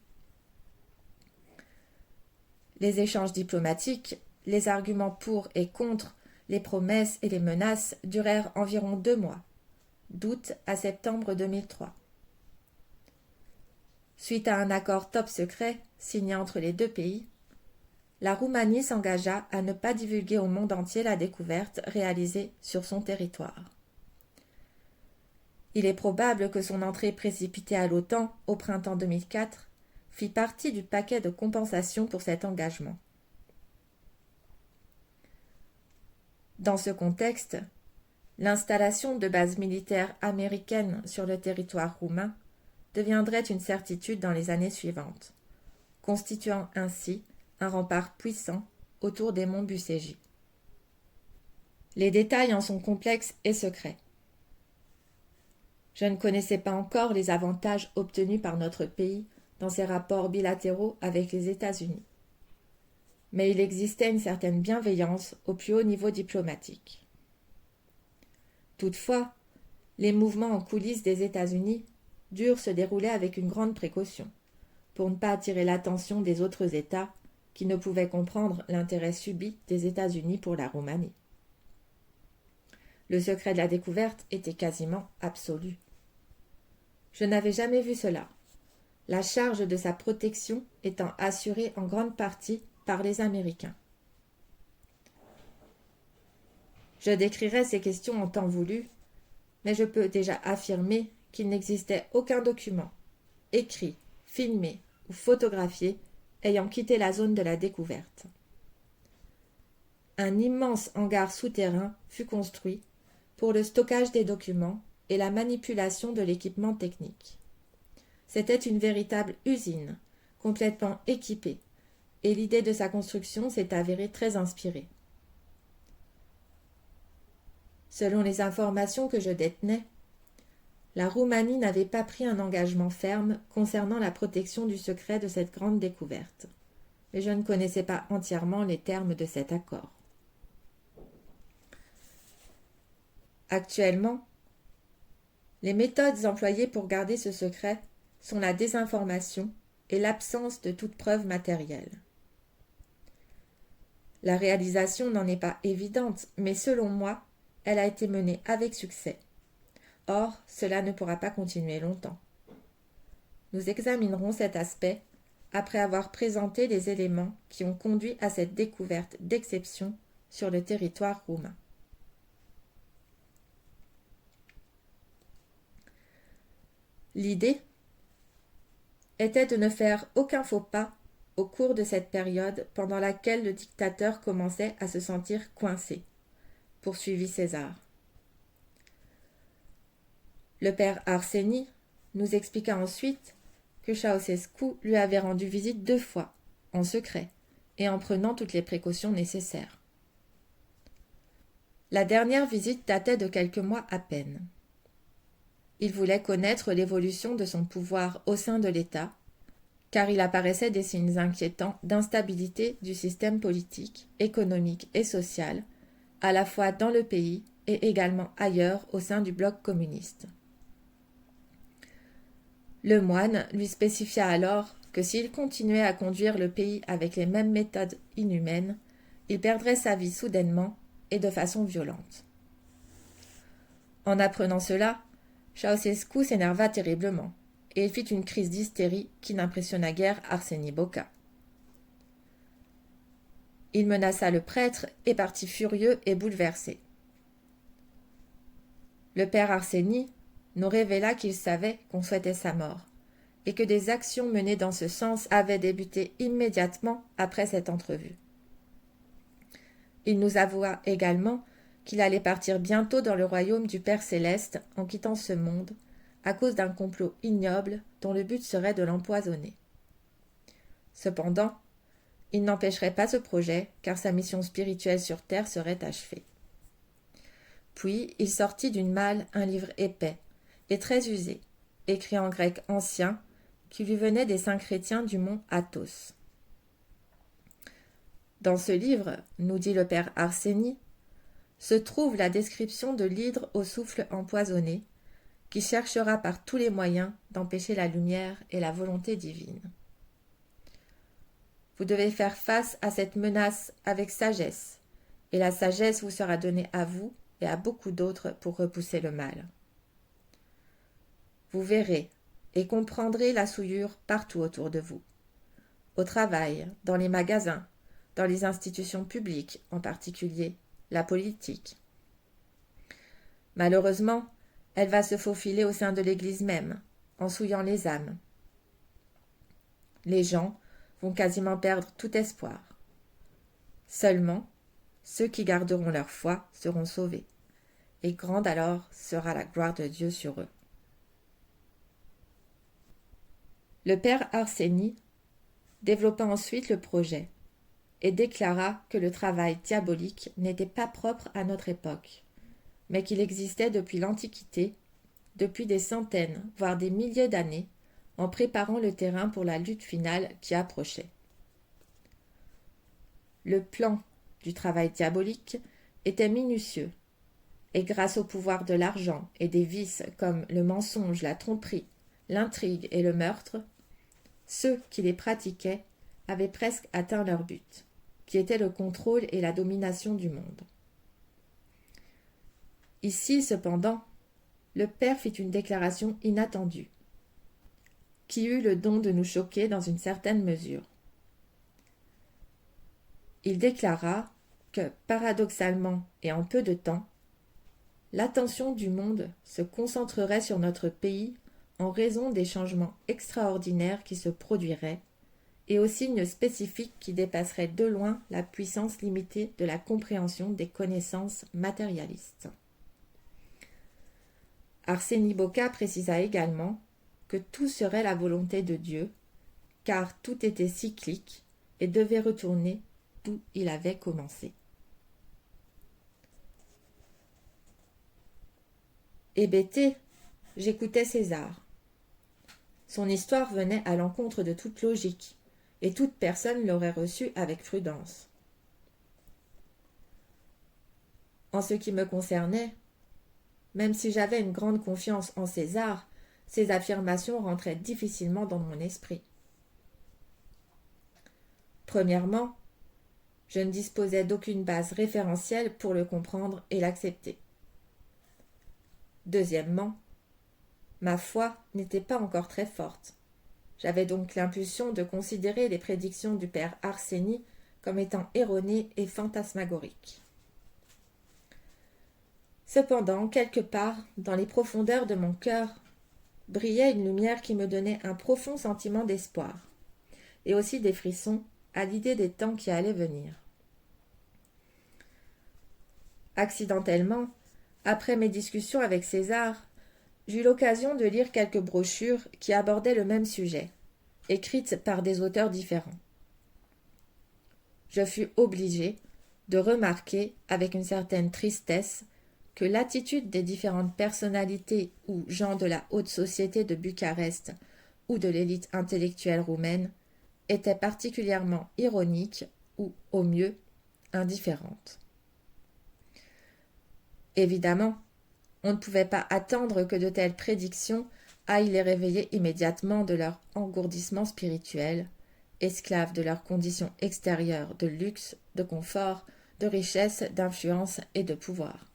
Les échanges diplomatiques, les arguments pour et contre, les promesses et les menaces durèrent environ 2 mois, d'août à septembre 2003. Suite à un accord top secret signé entre les deux pays, la Roumanie s'engagea à ne pas divulguer au monde entier la découverte réalisée sur son territoire. Il est probable que son entrée précipitée à l'OTAN au printemps 2004 fit partie du paquet de compensation pour cet engagement. Dans ce contexte, l'installation de bases militaires américaines sur le territoire roumain deviendrait une certitude dans les années suivantes, constituant ainsi un rempart puissant autour des monts Bucégi. Les détails en sont complexes et secrets. Je ne connaissais pas encore les avantages obtenus par notre pays dans ses rapports bilatéraux avec les États-Unis. Mais il existait une certaine bienveillance au plus haut niveau diplomatique. Toutefois, les mouvements en coulisses des États-Unis durent se dérouler avec une grande précaution, pour ne pas attirer l'attention des autres États qui ne pouvaient comprendre l'intérêt subi des États-Unis pour la Roumanie. Le secret de la découverte était quasiment absolu. Je n'avais jamais vu cela, la charge de sa protection étant assurée en grande partie par les Américains. Je décrirai ces questions en temps voulu, mais je peux déjà affirmer qu'il n'existait aucun document, écrit, filmé ou photographié, ayant quitté la zone de la découverte. Un immense hangar souterrain fut construit pour le stockage des documents et la manipulation de l'équipement technique. C'était une véritable usine, complètement équipée, et l'idée de sa construction s'est avérée très inspirée. Selon les informations que je détenais, la Roumanie n'avait pas pris un engagement ferme concernant la protection du secret de cette grande découverte, mais je ne connaissais pas entièrement les termes de cet accord. Actuellement, les méthodes employées pour garder ce secret sont la désinformation et l'absence de toute preuve matérielle. La réalisation n'en est pas évidente, mais selon moi, elle a été menée avec succès. Or, cela ne pourra pas continuer longtemps. Nous examinerons cet aspect après avoir présenté les éléments qui ont conduit à cette découverte d'exception sur le territoire roumain. L'idée était de ne faire aucun faux pas au cours de cette période pendant laquelle le dictateur commençait à se sentir coincé, poursuivit César. Le père Arseni nous expliqua ensuite que Ceausescu lui avait rendu visite 2 fois, en secret, et en prenant toutes les précautions nécessaires. La dernière visite datait de quelques mois à peine. Il voulait connaître l'évolution de son pouvoir au sein de l'État, car il apparaissait des signes inquiétants d'instabilité du système politique, économique et social, à la fois dans le pays et également ailleurs au sein du bloc communiste. Le moine lui spécifia alors que s'il continuait à conduire le pays avec les mêmes méthodes inhumaines, il perdrait sa vie soudainement et de façon violente. En apprenant cela, Ceausescu s'énerva terriblement, et il fit une crise d'hystérie qui n'impressionna guère Arseni Boca. Il menaça le prêtre et partit furieux et bouleversé. Le père Arseni nous révéla qu'il savait qu'on souhaitait sa mort, et que des actions menées dans ce sens avaient débuté immédiatement après cette entrevue. Il nous avoua également qu'il allait partir bientôt dans le royaume du Père Céleste en quittant ce monde, à cause d'un complot ignoble dont le but serait de l'empoisonner. Cependant, il n'empêcherait pas ce projet, car sa mission spirituelle sur terre serait achevée. Puis il sortit d'une malle un livre épais et très usé, écrit en grec ancien, qui lui venait des saints chrétiens du mont Athos. Dans ce livre, nous dit le père Arseni, se trouve la description de l'hydre au souffle empoisonné, qui cherchera par tous les moyens d'empêcher la lumière et la volonté divine. Vous devez faire face à cette menace avec sagesse, et la sagesse vous sera donnée à vous et à beaucoup d'autres pour repousser le mal. Vous verrez et comprendrez la souillure partout autour de vous, au travail, dans les magasins, dans les institutions publiques, en particulier la politique. Malheureusement, elle va se faufiler au sein de l'Église même, en souillant les âmes. Les gens vont quasiment perdre tout espoir. Seulement, ceux qui garderont leur foi seront sauvés, et grande alors sera la gloire de Dieu sur eux. Le père Arseni développa ensuite le projet et déclara que le travail diabolique n'était pas propre à notre époque, mais qu'il existait depuis l'Antiquité, depuis des centaines, voire des milliers d'années, en préparant le terrain pour la lutte finale qui approchait. Le plan du travail diabolique était minutieux, et grâce au pouvoir de l'argent et des vices comme le mensonge, la tromperie, l'intrigue et le meurtre, ceux qui les pratiquaient avaient presque atteint leur but, qui était le contrôle et la domination du monde. Ici, cependant, le père fit une déclaration inattendue, qui eut le don de nous choquer dans une certaine mesure. Il déclara que, paradoxalement et en peu de temps, l'attention du monde se concentrerait sur notre pays en raison des changements extraordinaires qui se produiraient et aux signes spécifiques qui dépasseraient de loin la puissance limitée de la compréhension des connaissances matérialistes. Arseni Boca précisa également que tout serait la volonté de Dieu, car tout était cyclique et devait retourner d'où il avait commencé. Hébété, j'écoutais César. Son histoire venait à l'encontre de toute logique, et toute personne l'aurait reçue avec prudence. En ce qui me concernait, même si j'avais une grande confiance en César, ces affirmations rentraient difficilement dans mon esprit. Premièrement, je ne disposais d'aucune base référentielle pour le comprendre et l'accepter. Deuxièmement, ma foi n'était pas encore très forte. J'avais donc l'impulsion de considérer les prédictions du père Arseni comme étant erronées et fantasmagoriques. Cependant, quelque part, dans les profondeurs de mon cœur, brillait une lumière qui me donnait un profond sentiment d'espoir, et aussi des frissons à l'idée des temps qui allaient venir. Accidentellement, après mes discussions avec César, j'eus l'occasion de lire quelques brochures qui abordaient le même sujet, écrites par des auteurs différents. Je fus obligé de remarquer avec une certaine tristesse que l'attitude des différentes personnalités ou gens de la haute société de Bucarest ou de l'élite intellectuelle roumaine était particulièrement ironique ou, au mieux, indifférente. Évidemment, on ne pouvait pas attendre que de telles prédictions aillent les réveiller immédiatement de leur engourdissement spirituel, esclaves de leurs conditions extérieures de luxe, de confort, de richesse, d'influence et de pouvoir.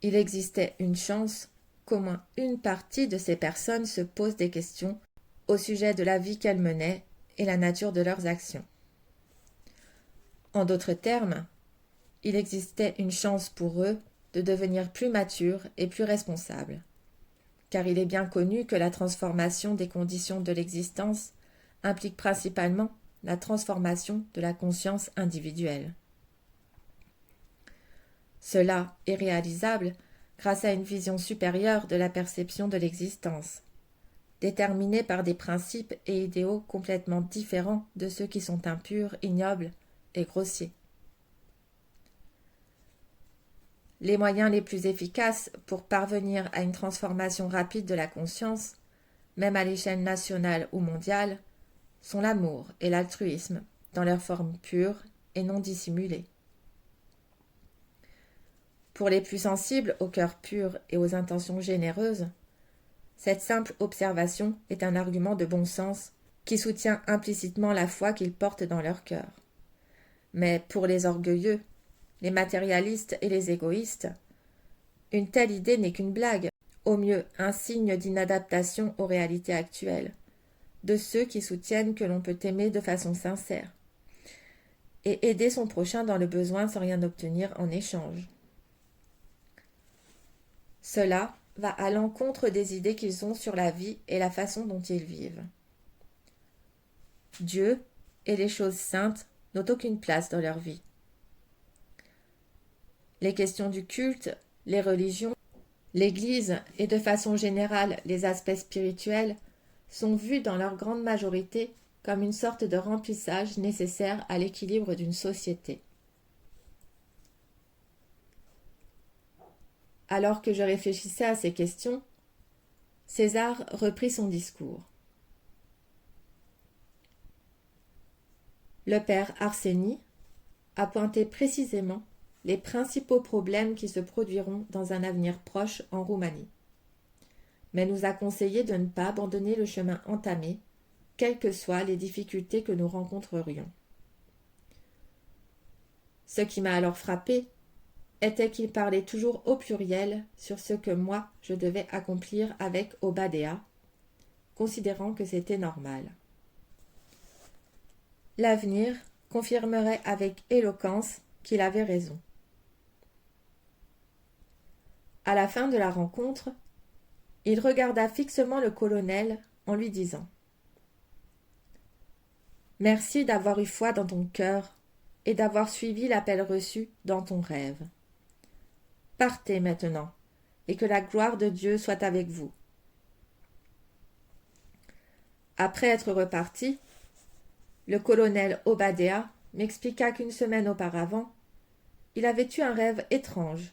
Il existait une chance qu'au moins une partie de ces personnes se pose des questions au sujet de la vie qu'elles menaient et la nature de leurs actions. En d'autres termes, il existait une chance pour eux de devenir plus matures et plus responsables, car il est bien connu que la transformation des conditions de l'existence implique principalement la transformation de la conscience individuelle. Cela est réalisable grâce à une vision supérieure de la perception de l'existence, déterminée par des principes et idéaux complètement différents de ceux qui sont impurs, ignobles et grossiers. Les moyens les plus efficaces pour parvenir à une transformation rapide de la conscience, même à l'échelle nationale ou mondiale, sont l'amour et l'altruisme dans leur forme pure et non dissimulée. Pour les plus sensibles au cœur pur et aux intentions généreuses, cette simple observation est un argument de bon sens qui soutient implicitement la foi qu'ils portent dans leur cœur. Mais pour les orgueilleux, les matérialistes et les égoïstes, une telle idée n'est qu'une blague, au mieux un signe d'inadaptation aux réalités actuelles, de ceux qui soutiennent que l'on peut aimer de façon sincère et aider son prochain dans le besoin sans rien obtenir en échange. Cela va à l'encontre des idées qu'ils ont sur la vie et la façon dont ils vivent. Dieu et les choses saintes n'ont aucune place dans leur vie. Les questions du culte, les religions, l'Église et de façon générale les aspects spirituels sont vus dans leur grande majorité comme une sorte de remplissage nécessaire à l'équilibre d'une société. Alors que je réfléchissais à ces questions, César reprit son discours. Le père Arseny a pointé précisément les principaux problèmes qui se produiront dans un avenir proche en Roumanie, mais nous a conseillé de ne pas abandonner le chemin entamé, quelles que soient les difficultés que nous rencontrerions. Ce qui m'a alors frappé était qu'il parlait toujours au pluriel sur ce que moi je devais accomplir avec Obadéa, considérant que c'était normal. L'avenir confirmerait avec éloquence qu'il avait raison. À la fin de la rencontre, il regarda fixement le colonel en lui disant « Merci d'avoir eu foi dans ton cœur et d'avoir suivi l'appel reçu dans ton rêve. Partez maintenant, et que la gloire de Dieu soit avec vous. » Après être reparti, le colonel Obadéa m'expliqua qu'une semaine auparavant, il avait eu un rêve étrange,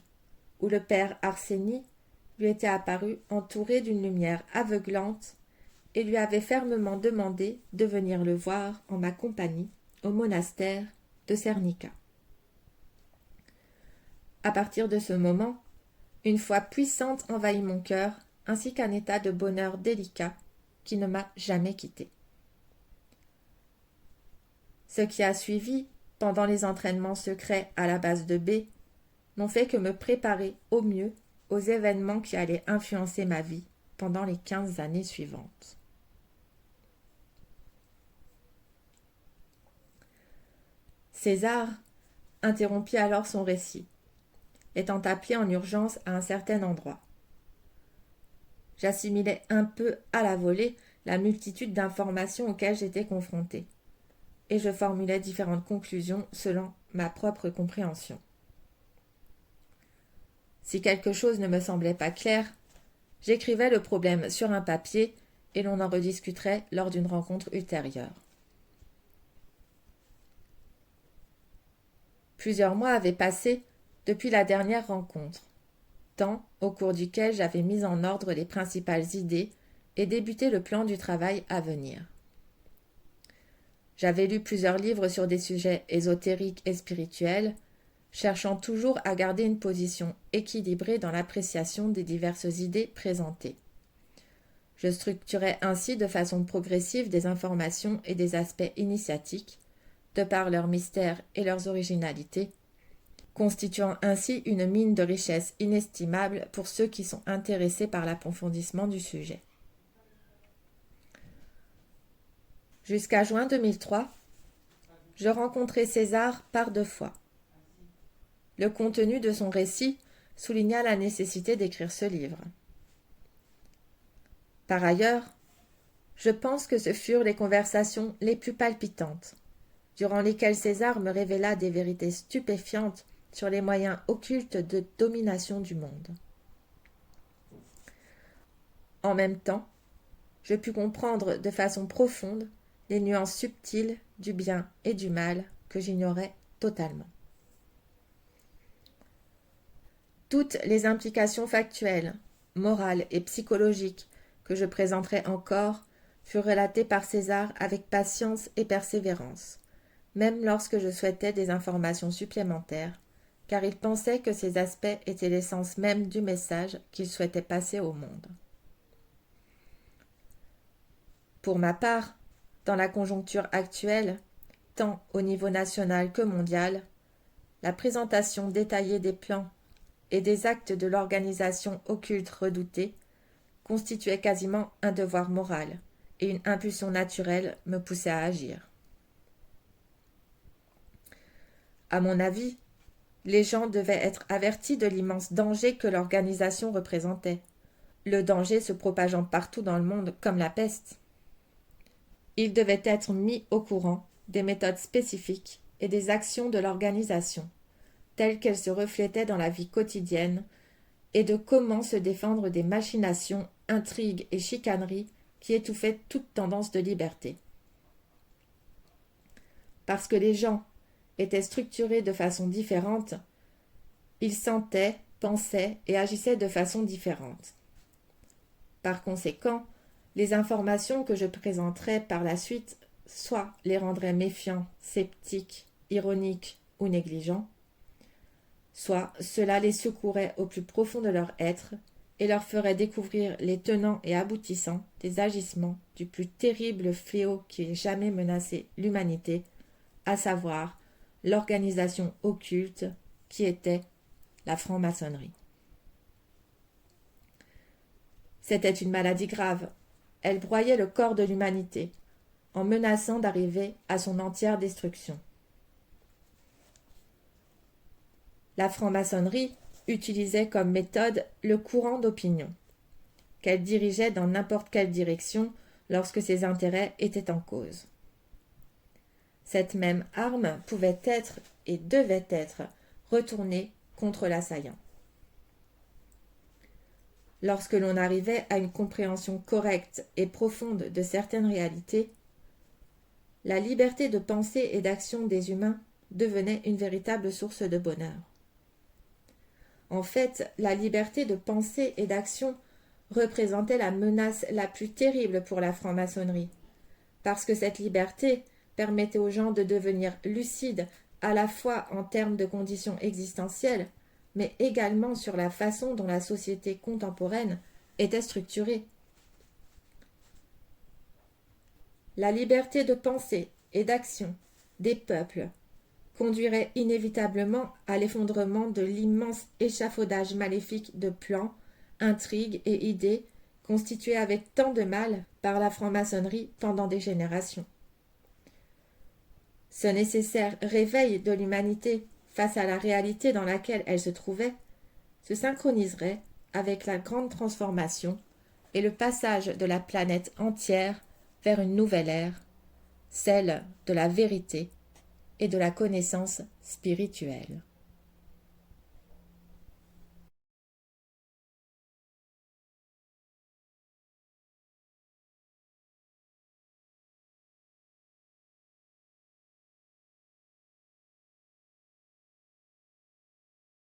où le père Arseny lui était apparu entouré d'une lumière aveuglante et lui avait fermement demandé de venir le voir en ma compagnie au monastère de Cernica. À partir de ce moment, une foi puissante envahit mon cœur, ainsi qu'un état de bonheur délicat qui ne m'a jamais quitté. Ce qui a suivi, pendant les entraînements secrets à la base de B, n'ont fait que me préparer au mieux aux événements qui allaient influencer ma vie pendant les 15 années suivantes. César interrompit alors son récit, étant appelé en urgence à un certain endroit. J'assimilais un peu à la volée la multitude d'informations auxquelles j'étais confrontée, et je formulais différentes conclusions selon ma propre compréhension. Si quelque chose ne me semblait pas clair, j'écrivais le problème sur un papier et l'on en rediscuterait lors d'une rencontre ultérieure. Plusieurs mois avaient passé depuis la dernière rencontre, temps au cours duquel j'avais mis en ordre les principales idées et débuté le plan du travail à venir. J'avais lu plusieurs livres sur des sujets ésotériques et spirituels, cherchant toujours à garder une position équilibrée dans l'appréciation des diverses idées présentées. Je structurais ainsi de façon progressive des informations et des aspects initiatiques, de par leur mystère et leurs originalités, constituant ainsi une mine de richesse inestimable pour ceux qui sont intéressés par l'approfondissement du sujet. Jusqu'à juin 2003, je rencontrai César par 2 fois. Le contenu de son récit souligna la nécessité d'écrire ce livre. Par ailleurs, je pense que ce furent les conversations les plus palpitantes, durant lesquelles César me révéla des vérités stupéfiantes sur les moyens occultes de domination du monde. En même temps, je pus comprendre de façon profonde les nuances subtiles du bien et du mal que j'ignorais totalement. Toutes les implications factuelles, morales et psychologiques que je présenterai encore furent relatées par César avec patience et persévérance, même lorsque je souhaitais des informations supplémentaires, car il pensait que ces aspects étaient l'essence même du message qu'il souhaitait passer au monde. Pour ma part, dans la conjoncture actuelle, tant au niveau national que mondial, la présentation détaillée des plans et des actes de l'organisation occulte redoutée constituait quasiment un devoir moral, et une impulsion naturelle me poussait à agir. À mon avis, les gens devaient être avertis de l'immense danger que l'organisation représentait, le danger se propageant partout dans le monde comme la peste. Ils devaient être mis au courant des méthodes spécifiques et des actions de l'organisation, telles qu'elles se reflétaient dans la vie quotidienne, et de comment se défendre des machinations, intrigues et chicaneries qui étouffaient toute tendance de liberté. Parce que les gens étaient structurés de façon différente, ils sentaient, pensaient et agissaient de façon différente. Par conséquent, les informations que je présenterai par la suite soit les rendraient méfiants, sceptiques, ironiques ou négligents, soit cela les secouerait au plus profond de leur être et leur ferait découvrir les tenants et aboutissants des agissements du plus terrible fléau qui ait jamais menacé l'humanité, à savoir l'organisation occulte qui était la franc-maçonnerie. C'était une maladie grave. Elle broyait le corps de l'humanité, en menaçant d'arriver à son entière destruction. La franc-maçonnerie utilisait comme méthode le courant d'opinion, qu'elle dirigeait dans n'importe quelle direction lorsque ses intérêts étaient en cause. Cette même arme pouvait être et devait être retournée contre l'assaillant. Lorsque l'on arrivait à une compréhension correcte et profonde de certaines réalités, la liberté de pensée et d'action des humains devenait une véritable source de bonheur. En fait, la liberté de pensée et d'action représentait la menace la plus terrible pour la franc-maçonnerie, parce que cette liberté permettait aux gens de devenir lucides à la fois en termes de conditions existentielles, mais également sur la façon dont la société contemporaine était structurée. La liberté de pensée et d'action des peuples conduirait inévitablement à l'effondrement de l'immense échafaudage maléfique de plans, intrigues et idées constitués avec tant de mal par la franc-maçonnerie pendant des générations. Ce nécessaire réveil de l'humanité face à la réalité dans laquelle elle se trouvait se synchroniserait avec la grande transformation et le passage de la planète entière vers une nouvelle ère, celle de la vérité et de la connaissance spirituelle.